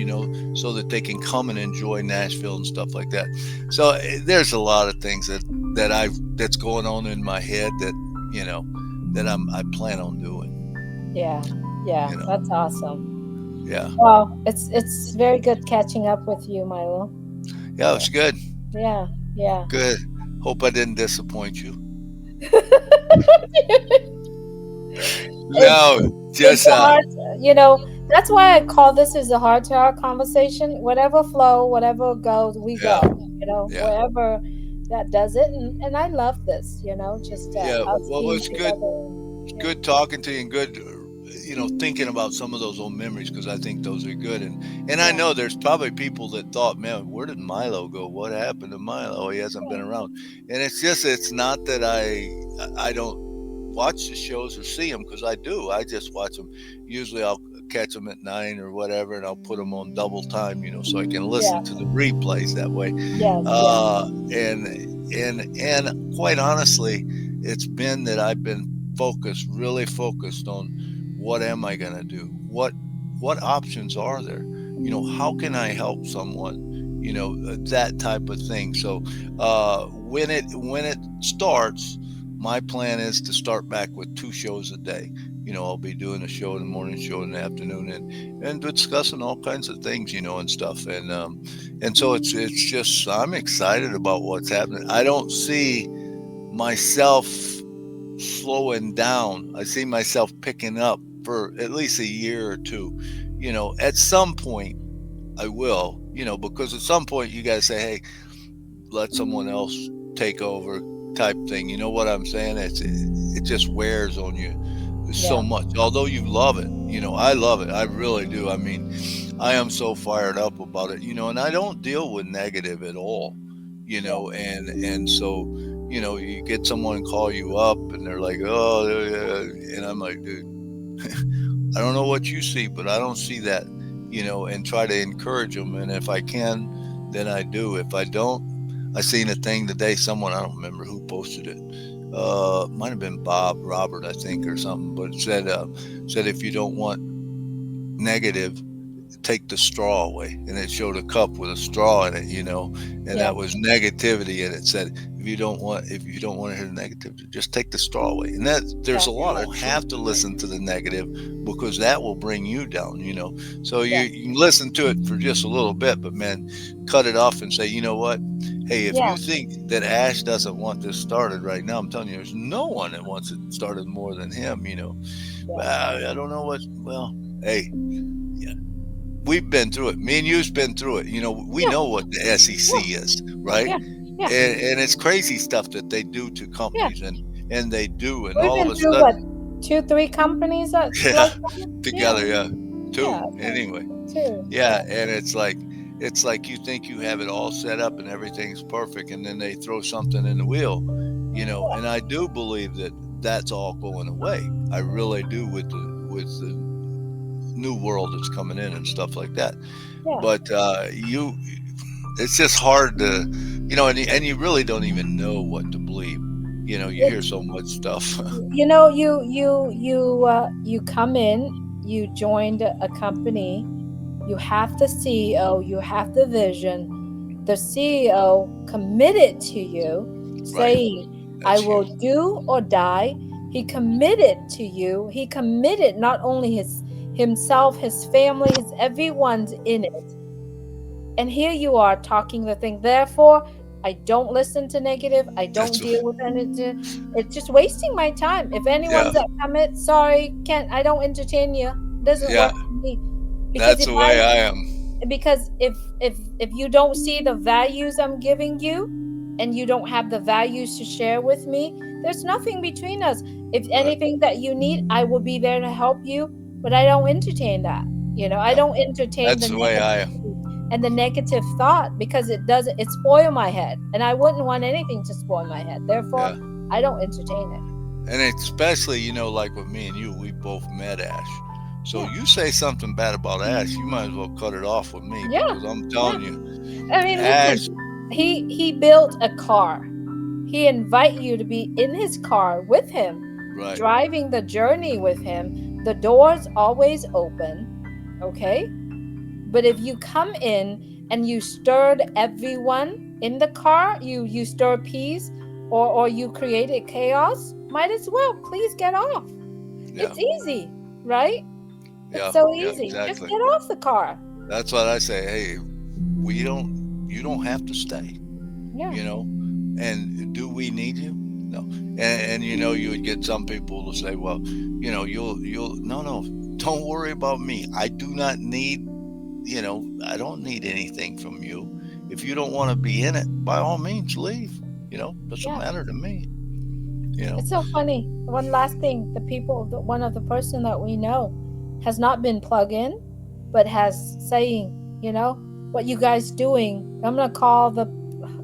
B: so that they can come and enjoy Nashville and stuff like that. So there's a lot of things that's going on in my head you know that I plan on doing.
A: yeah, yeah.
B: You know,
A: That's awesome.
B: yeah,
A: Well, it's very good catching up with you, Milo.
B: yeah, it's good.
A: Yeah, yeah.
B: Good. Hope I didn't disappoint you.
A: it's
B: No,
A: it's
B: just
A: a hard, that's why I call this is a heart to heart conversation. Whatever flow, whatever goes, we
B: yeah,
A: go.
B: yeah,
A: Wherever that does it, and I love this. Just
B: yeah.
A: us
B: Well,
A: being
B: it's good,
A: together. And, yeah,
B: good talking to you, and good, thinking about some of those old memories, because I think those are good. And I
A: yeah,
B: know there's probably people that thought, man, where did Milo go? What happened to Milo? He hasn't been
A: yeah,
B: around. And it's not that I don't watch the shows or see them, because I do. I just watch them. Usually I'll catch them at 9 or whatever, and I'll put them on double time, so I can listen
A: yeah,
B: to the replays that way.
A: yes, yeah,
B: uh and quite honestly, it's been that I've been really focused on what am I going to do, what options are there, how can I help someone, that type of thing. So when it starts, my plan is to start back with 2 shows a day. I'll be doing a show in the morning, show in the afternoon, and discussing all kinds of things, and stuff. And so it's just, I'm excited about what's happening. I don't see myself slowing down. I see myself picking up for at least a year or two. At some point I will, because at some point you got to say, hey, let someone else take over, type thing. You know what I'm saying? It just wears on you so
A: yeah,
B: much. Although you love it, I love it. I really do. I mean, I am so fired up about it, and I don't deal with negative at all,
A: yeah,
B: and so, you get someone call you up and they're like, oh, and I'm like, dude, I don't know what you see, but I don't see that, and try to encourage them. And if I can, then I do. If I don't, I seen a thing today, someone, I don't remember who posted it, might have been Robert, I think, or something, but it said if you don't want negative, take the straw away, and it showed a cup with a straw in it, and
A: Yeah.
B: that was negativity, and it said if you don't want to hear the negativity, just take the straw away. And that there's
A: Yeah.
B: a lot of have to listen to the negative, because that will bring you down, so
A: Yeah.
B: you can listen to it for just a little bit, but man, cut it off and say, you know what, hey, if
A: Yeah.
B: you think that Ash doesn't want this started right now, I'm telling you, there's no one that wants it started more than him.
A: Yeah.
B: I don't know what, well, hey, we've been through it. Me and you've been through it. We
A: Yeah.
B: know what the SEC
A: Yeah.
B: is, right?
A: Yeah. Yeah.
B: And it's crazy stuff that they do to
A: Yeah.
B: companies, and they do, and
A: We've
B: all of
A: been
B: a
A: through what,
B: sudden,
A: 2, 3 companies that's
B: yeah,
A: like that? Yeah.
B: together, yeah, two
A: Yeah.
B: anyway,
A: 2.
B: yeah,
A: Yeah.
B: and it's like you think you have it all set up and everything's perfect, and then they throw something in the wheel, and I do believe that that's all going away. I really do, with the new world that's coming in and stuff like that.
A: Yeah.
B: But it's just hard to, and you really don't even know what to believe. You hear
A: It's
B: so much stuff.
A: you come in, you joined a company, you have the CEO, you have the vision. The CEO committed to you,
B: Right.
A: saying, I
B: That's
A: will
B: huge.
A: do or die. He committed to you. He committed not only himself, his family, his everyone's in it. And here you are talking the thing. Therefore, I don't listen to negative. I don't
B: That's
A: deal with anything. It's just wasting my time. If
B: yeah,
A: anyone's at commit, sorry, can't I don't entertain you. Doesn't
B: yeah.
A: work for me. Because
B: That's
A: if
B: the
A: I
B: way I am.
A: because if you don't see the values I'm giving you and you don't have the values to share with me, there's nothing between us. If
B: Right.
A: anything that you need, I will be there to help you, but I don't entertain that. I
B: Yeah.
A: don't entertain the
B: That's the way I am.
A: negativity and the negative thought because it spoil my head, and I wouldn't want anything to spoil my head. Therefore,
B: Yeah.
A: I don't entertain it.
B: And especially, like with me and you, we both met Ash. So
A: Yeah.
B: you say something bad about Ash, you might as well cut it off with me,
A: Yeah.
B: because I'm
A: Yeah.
B: telling you,
A: I mean, listen,
B: Ash,
A: he built a car. He invite you to be in his car with him,
B: right.
A: driving the journey with him. The doors always open, okay? But if you come in and you stirred everyone in the car, you stir peace, or you created chaos, might as well please get off.
B: Yeah.
A: It's easy, right? It's
B: Yeah.
A: so
B: Yeah.
A: easy. Just
B: Exactly.
A: get off the car.
B: That's what I say. Hey, we don't you don't have to stay,
A: Yeah.
B: you know and do we need you? No. And you would get some people to say, well, you'll no, don't worry about me. I do not need, I don't need anything from you. If you don't want to be in it, by all means leave. Doesn't
A: Yeah.
B: matter to me. you know
A: It's so funny. One last thing, one of the person that we know has not been plugged in, but has saying, what you guys doing? I'm gonna call the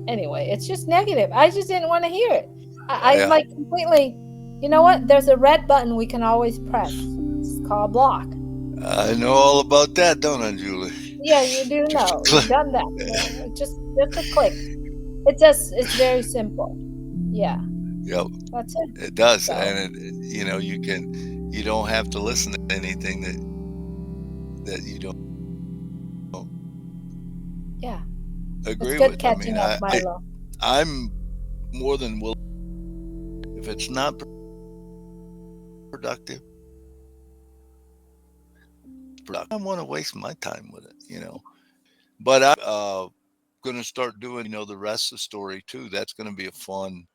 A: anyway. It's just negative. I just didn't want to hear it. I
B: yeah,
A: like completely. You know what? There's a red button we can always press. It's called block.
B: I know all about that, don't I, Julie?
A: Yeah, you do know. You've done that. Just a click. It's very simple. Yeah,
B: Yep,
A: that's it.
B: it does.
A: So
B: And you don't have to listen to anything that you don't
A: yeah, it's
B: agree
A: good
B: with. I
A: catching
B: mean,
A: up,
B: I
A: Milo.
B: I'm more than willing. If it's not productive, I don't want to waste my time with it. But I'm going to start doing, the rest of the story too. That's going to be a fun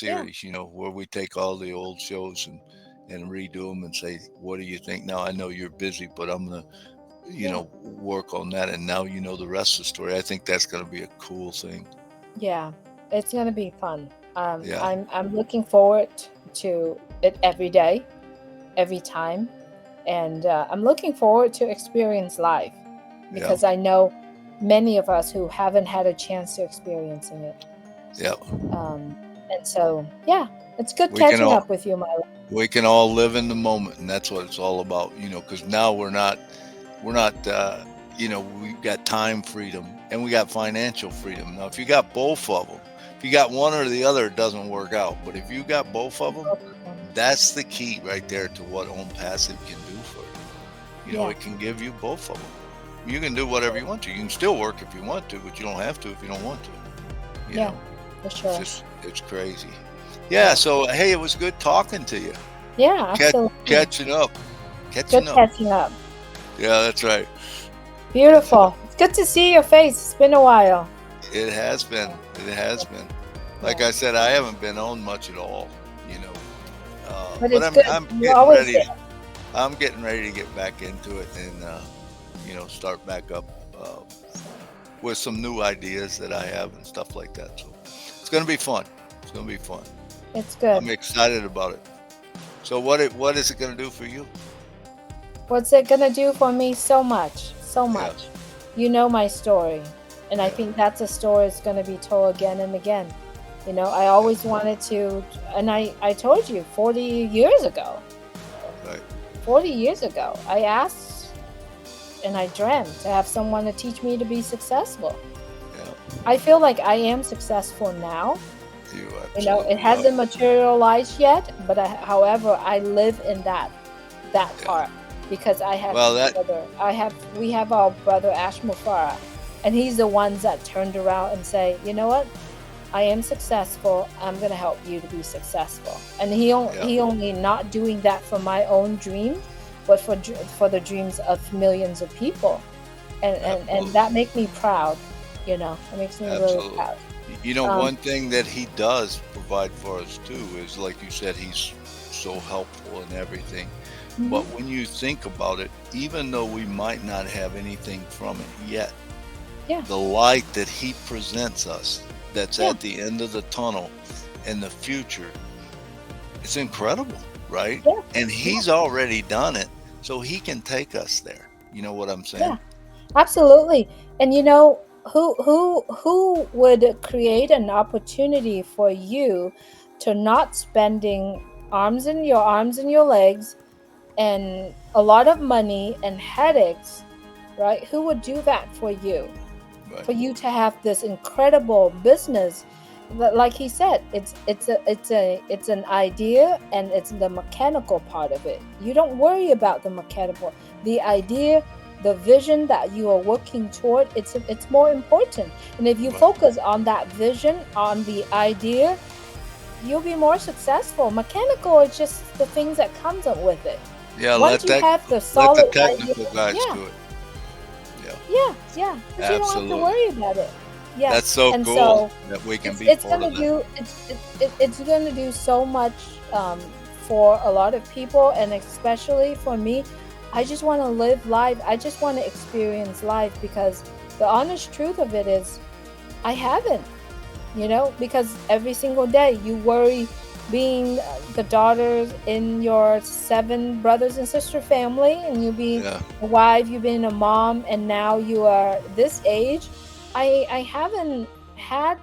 A: Yeah,
B: series, where we take all the old shows and redo them and say, what do you think? Now, I know you're busy, but I'm going to,
A: yeah,
B: work on that. And now you know the rest of the story. I think that's going to be a cool thing.
A: yeah. It's gonna be fun.
B: Yeah.
A: I'm looking forward to it every day, every time, and I'm looking forward to experience life
B: Yeah.
A: because I know many of us who haven't had a chance to experiencing it.
B: Yeah.
A: Um, and so, yeah, it's good
B: We can
A: catching
B: all,
A: up with you, Milo.
B: we can all live in the moment, and that's what it's all about, because now we're not, we've got time freedom and we got financial freedom. Now, if you got both of them, If you got one or the other, it doesn't work out. But if you got both of them,
A: Both of them.
B: that's the key right there to what Own Passive can do for you.
A: Yeah.
B: It can give you both of them. You can do whatever you want to. You can still work if you want to, but you don't have to if you don't want to. You
A: Yeah,
B: know,
A: for
B: it's
A: sure.
B: just, it's crazy. Yeah.
A: Yeah.
B: So, hey, it was good talking to you.
A: Yeah,
B: Catch,
A: absolutely.
B: catching up.
A: Good
B: Catching up.
A: catching up.
B: Yeah, that's right. Catching up.
A: Beautiful. It's good to see your face. It's been a while.
B: It has been. It has been. Like
A: Yeah.
B: I said, I haven't been on much at all. You know,
A: But
B: but
A: it's good.
B: I'm
A: You're
B: getting
A: always
B: ready.
A: there.
B: I'm getting ready to get back into it and start back up with some new ideas that I have and stuff like that. So it's going to be fun. It's going to be fun.
A: It's
B: I'm
A: good.
B: excited about it. So what is it going to do for you?
A: What's it gonna do for me? So much. So
B: Yeah,
A: much. You know my story. And I
B: yeah,
A: think that's a story that's gonna be told again and again. I
B: yeah.
A: always wanted to, and I told you 40 years ago,
B: Right.
A: 40 years ago, I asked and I dreamt to have someone to teach me to be successful.
B: Yeah.
A: I feel like I am successful now.
B: You
A: It
B: absolutely are.
A: hasn't materialized yet, but however, I live in that
B: Yeah.
A: part because I have
B: Well, that
A: brother. We have our brother Ash Mufareh, and he's the ones that turned around and say, you know what? I am successful. I'm gonna help you to be successful. And
B: yeah,
A: he only not doing that for my own dreams, but for the dreams of millions of people, and
B: absolutely.
A: that makes me proud. It makes me really
B: Absolutely.
A: proud. Um,
B: One thing that he does provide for us too is, like you said, he's so helpful in everything. But
A: mhm.
B: when you think about it, even though we might not have anything from it yet,
A: Yeah,
B: the light that he presents us that's
A: yeah,
B: at the end of the tunnel in the future, it's incredible, right?
A: yeah,
B: And
A: yeah,
B: he's already done it, so he can take us there. You know what I'm
A: yeah.
B: saying?
A: Absolutely. And who would create an opportunity for you to not spending arms and your legs and a lot of money and headaches, right? Who would do that for you?
B: Right,
A: For you to have this incredible business that, like he said, it's an idea and it's the mechanical part of it. You don't worry about the mechanical, the idea, the vision that you are working toward. It's more important, and if you
B: right.
A: focus on that vision, on the idea, you'll be more successful. Mechanical is just the things that comes up with it.
B: Yeah,
A: Once you have the
B: let the
A: solid idea,
B: technical guys
A: yeah,
B: do it. Yeah,
A: yeah, because you don't have to
B: absolutely.
A: worry about it. Yeah,
B: That's so
A: and
B: cool
A: so
B: that we can
A: it's
B: be
A: it's
B: part
A: gonna
B: of that.
A: do it's gonna do so much for a lot of people, and especially for me. I just want to live life. I just want to experience life because the honest truth of it is I haven't. Because every single day you worry being the daughters in your seven brothers and sister family, and you be
B: Yeah,
A: a wife, you've been a mom, and now you are this age. I haven't had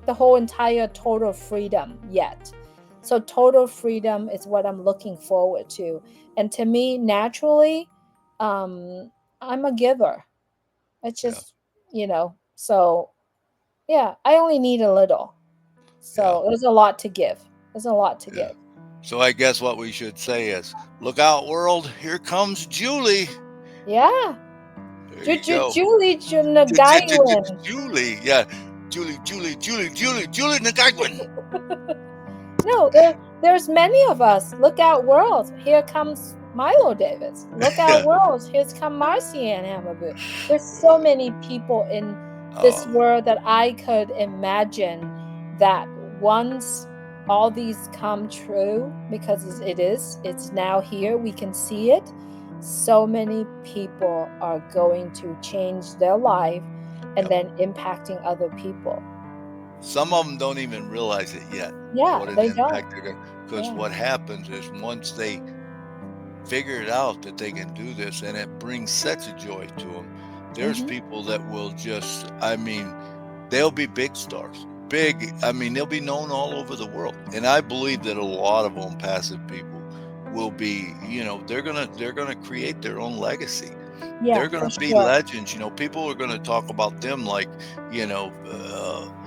A: the whole entire total freedom yet. So total freedom is what I'm looking forward to. And to me, naturally, I'm a giver. It's
B: yeah,
A: so yeah, I only need a little.
B: yeah,
A: So there's a lot to give. There's a lot to
B: yeah.
A: give.
B: So I guess what we should say is, look out, world! Here comes Julie.
A: Yeah.
B: There you go.
A: Julie Nguyen.
B: Julie, yeah, Julie Nagagwin.
A: No, there's many of us. Look out, world! Here comes Milo Davis. Look out,
B: Yeah.
A: world! Here's come Marcy Ann Hammerboot. There's so many people in this
B: Oh,
A: world that I could imagine that once all these come true, because it's now here. We can see it. So many people are going to change their life and
B: yep.
A: then impacting other people.
B: Some of them don't even realize it yet.
A: Yeah,
B: What an
A: they don't.
B: impact they're going. Because
A: Yeah.
B: what happens is once they figure it out that they can do this and it brings such a joy to them, there's
A: Hmm.
B: people that will just, I mean, they'll be big stars. Big, I mean, they'll be known all over the world. And I believe that a lot of them passive people will be, they're gonna create their own legacy.
A: Yeah,
B: They're
A: for
B: gonna be
A: sure.
B: legends. People are gonna talk about them like,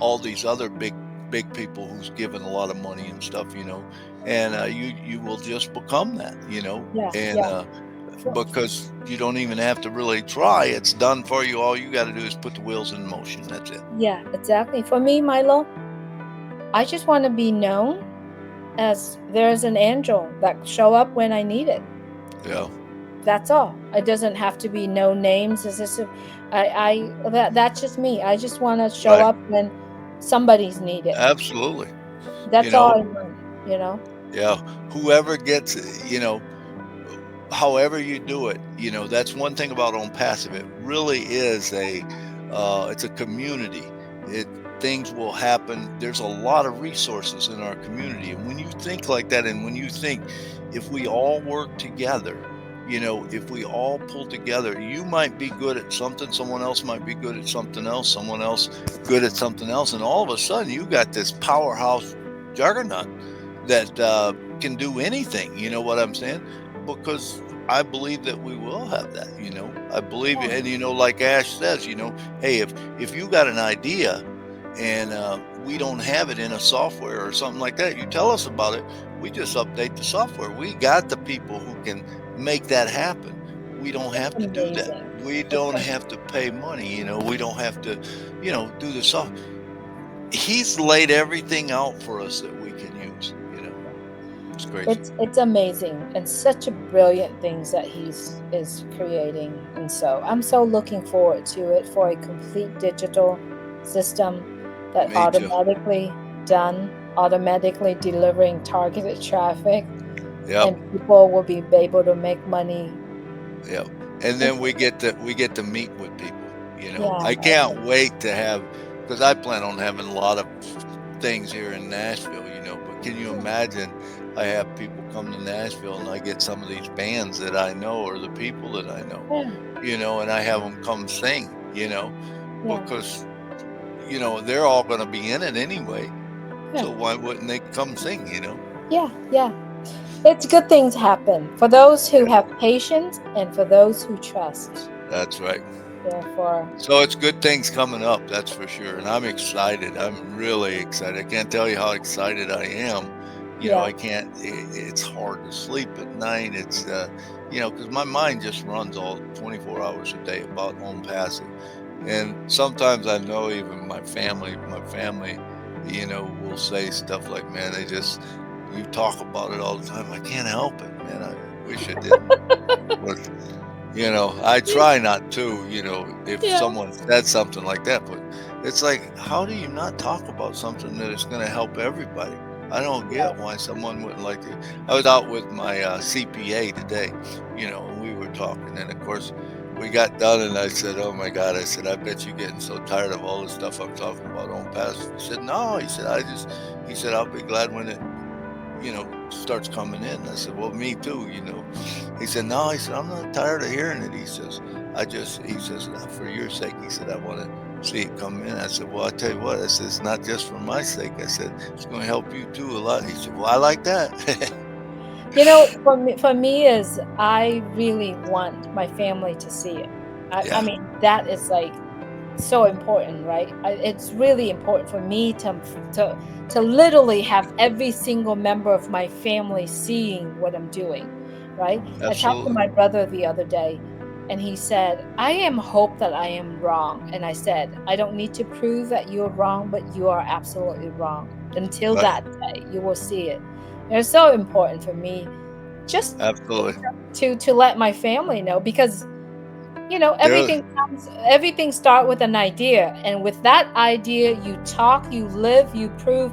B: all these other big big people who's given a lot of money and stuff, and you will just become that,
A: Yeah,
B: and
A: yeah. For,
B: because you don't even have to really try. It's done for you. All you got to do is put the wheels in motion. That's it.
A: yeah, exactly. For me, Milo, I just want to be known as there's an angel that show up when I need it.
B: Yeah.
A: That's all. It doesn't have to be no names. It's just that's just me. I just want to show
B: Right.
A: up when somebody's needed.
B: Absolutely. You
A: That's all
B: know,
A: I want, you know?
B: yeah. Whoever gets, however you do it, that's one thing about on passive. It really is it's a community. It Things will happen. There's a lot of resources in our community, and when you think like that, and when you think if we all work together, if we all pull together, you might be good at something, someone else might be good at something else, someone else good at something else, and all of a sudden you got this powerhouse juggernaut that can do anything. You know what I'm saying? Because I believe that we will have that. I believe,
A: Yeah,
B: and like Ash says, hey, if you got an idea and we don't have it in a software or something like that, you tell us about it. We just update the software. We got the people who can make that happen. We don't
A: it's
B: have to do that.
A: amazing.
B: We
A: It's
B: don't have to pay money. We don't have to, do the soft. He's laid everything out for us that we can use. It's crazy.
A: it's amazing and such a brilliant things that he's is creating. And so I'm so looking forward to it for a complete digital system that
B: Me too.
A: automatically delivering targeted traffic
B: Yep.
A: and people will be able to make money.
B: Yep. And
A: It's
B: then we get to meet with people.
A: yeah,
B: I can't wait to have, because I plan on having a lot of things here in Nashville. But can you imagine? I have people come to Nashville and I get some of these bands that I know or the people that I know,
A: yeah,
B: and I have them come sing,
A: yeah,
B: because they're all going to be in it anyway.
A: yeah,
B: So why wouldn't they come sing?
A: yeah, yeah. It's good things happen for those who
B: Yeah,
A: have patience and for those who trust.
B: that's right.
A: Therefore,
B: So it's good things coming up, that's for sure. And I'm excited. I'm really excited. I can't tell you how excited I am.
A: yeah.
B: I can't, it's hard to sleep at night. It's, because my mind just runs all 24 hours a day about on passive. And sometimes I know even my family, will say stuff like, man, you talk about it all the time. I can't help it, man. I wish I didn't. But I try not to, if
A: Yeah,
B: someone said something like that, but it's like, how do you not talk about something that is going to help everybody? I don't
A: yeah.
B: get why someone wouldn't like to. I was out with my CPA today, and we were talking, and of course, we got done, and I said, "Oh my God," I said, "I bet you're getting so tired of all the stuff I'm talking about on passive." He said, "No," he said, he said, "I'll be glad when it, starts coming in." I said, "Well, me too." He said, "No," he said, "I'm not tired of hearing it." He says, he says, "For your sake," he said, "I want to see it come in." I said, "Well, I tell you what," I said, "it's not just for my sake." I said, "It's going to help you too a lot." He said, "Well, I like that."
A: For me is I really want my family to see it. I
B: Yeah,
A: mean, that is like so important, right? It's really important for me to literally have every single member of my family seeing what I'm doing, right? I talked to
B: absolutely.
A: my brother the other day and he said, "I am hope that I am wrong." And I said, "I don't need to prove that you're wrong, but you are absolutely wrong. Until
B: Right.
A: that day, you will see it." And it's so important for me just
B: Absolutely.
A: to let my family know because
B: There,
A: everything start with an idea, and with that idea you talk, you live, you prove,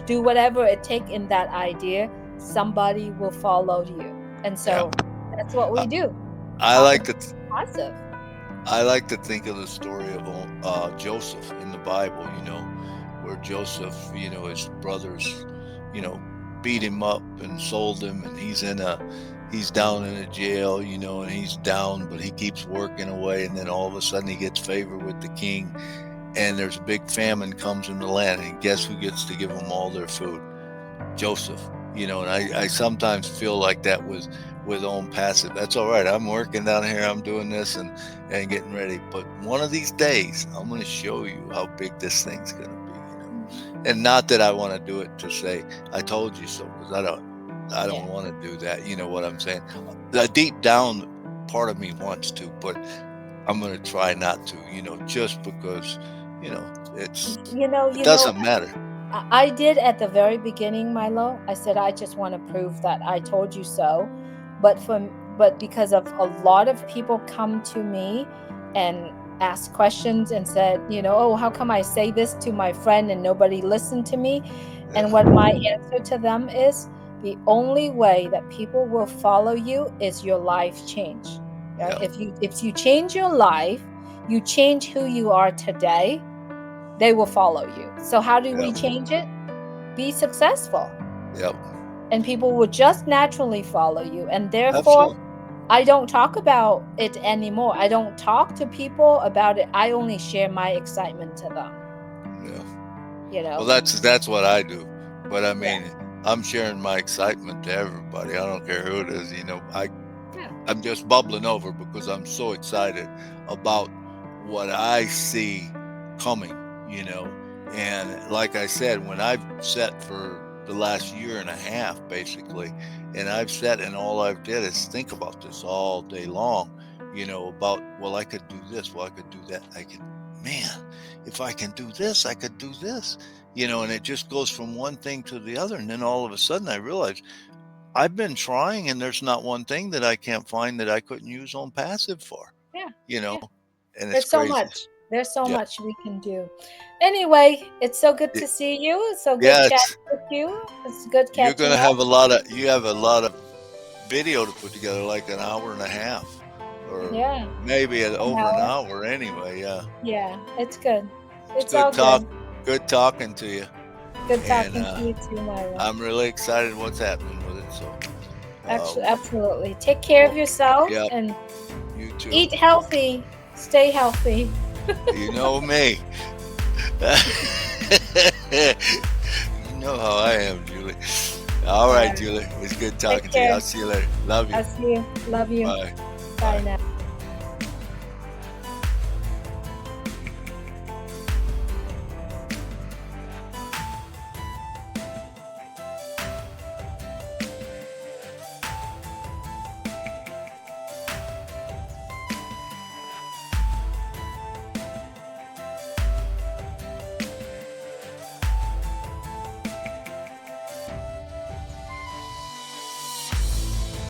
A: do whatever it take in that idea, somebody will follow you. And
B: yeah.
A: so that's what
B: I,
A: we do.
B: I
A: Talk
B: like
A: about
B: to
A: passive.
B: I like to think of the story of Joseph in the Bible, where Joseph, his brothers, you know, beat him up and sold him, and he's down in a jail, and he's down, but he keeps working away, and then all of a sudden he gets favor with the king, and there's a big famine comes in the land, and guess who gets to give them all their food? Joseph, and I sometimes feel like that with on passive. That's all right. I'm working down here. I'm doing this and getting ready. But one of these days, I'm going to show you how big this thing's going to be.
A: Mhm.
B: and not that I want to do it to say I told you so, because I
A: Yeah.
B: don't want to do that. You know what I'm saying? The deep down part of me wants to, but I'm going to try not to. Just because you know it's
A: You know,
B: it
A: you know,
B: doesn't matter.
A: I did at the very beginning, Milo. I said I just want to prove that I told you so. But because of a lot of people come to me and ask questions and said, oh, how come I say this to my friend and nobody listened to me? And what
B: Yeah,
A: my answer to them is, the only way that people will follow you is your life change. Right?
B: yeah,
A: If you change your life, you change who you are today, they will follow you. So how do
B: yeah,
A: we change it? Be successful,
B: yeah.
A: and people will just naturally follow you. And therefore,
B: Absolutely.
A: I don't talk about it anymore. I don't talk to people about it. I only share my excitement to them,
B: Yeah.
A: you
B: Well,
A: know?
B: that's what I do. But I
A: Yeah.
B: mean, I'm sharing my excitement to everybody. I don't care who it is.
A: Yeah.
B: I'm just bubbling over because I'm so excited about what I see coming, you know. And like I said, when I've set for the last year and a half, basically, and I've set and all I've did is think about this all day long, about, well, I could do this, well, I could do that. Man, if I can do this, I could do this, and it just goes from one thing to the other. And then all of a sudden I realize I've been trying, and there's not one thing that I can't find that I couldn't use on passive for,
A: Yeah.
B: you know,
A: Yeah.
B: and it's
A: There's so
B: crazy.
A: much. There's so
B: Yeah.
A: much we can do. Anyway, it's so good
B: Y-
A: to see you. It's so good
B: Yeah,
A: chatting with you. It's good
B: you're
A: catching
B: gonna
A: up.
B: have you have a lot of video to put together, like an hour and a half, or
A: Yeah.
B: maybe
A: An
B: over an
A: hour.
B: hour anyway. Yeah,
A: Yeah. It's good.
B: it's
A: It's all good.
B: good talking to you,
A: Good
B: and
A: talking to you too, Milo.
B: I'm really excited what's happening with it. So,
A: Actually,
B: uh,
A: absolutely. Take care of
B: well,
A: yourself
B: yeah,
A: and
B: you too.
A: eat healthy. Stay healthy.
B: You know me. You know how I am, Julie. All
A: All
B: right,
A: right.
B: Julie. It's good
A: Take
B: talking to you.
A: care.
B: I'll see you later. Love you.
A: I'll see you. Love you.
B: Bye.
A: Bye
B: Bye.
A: now.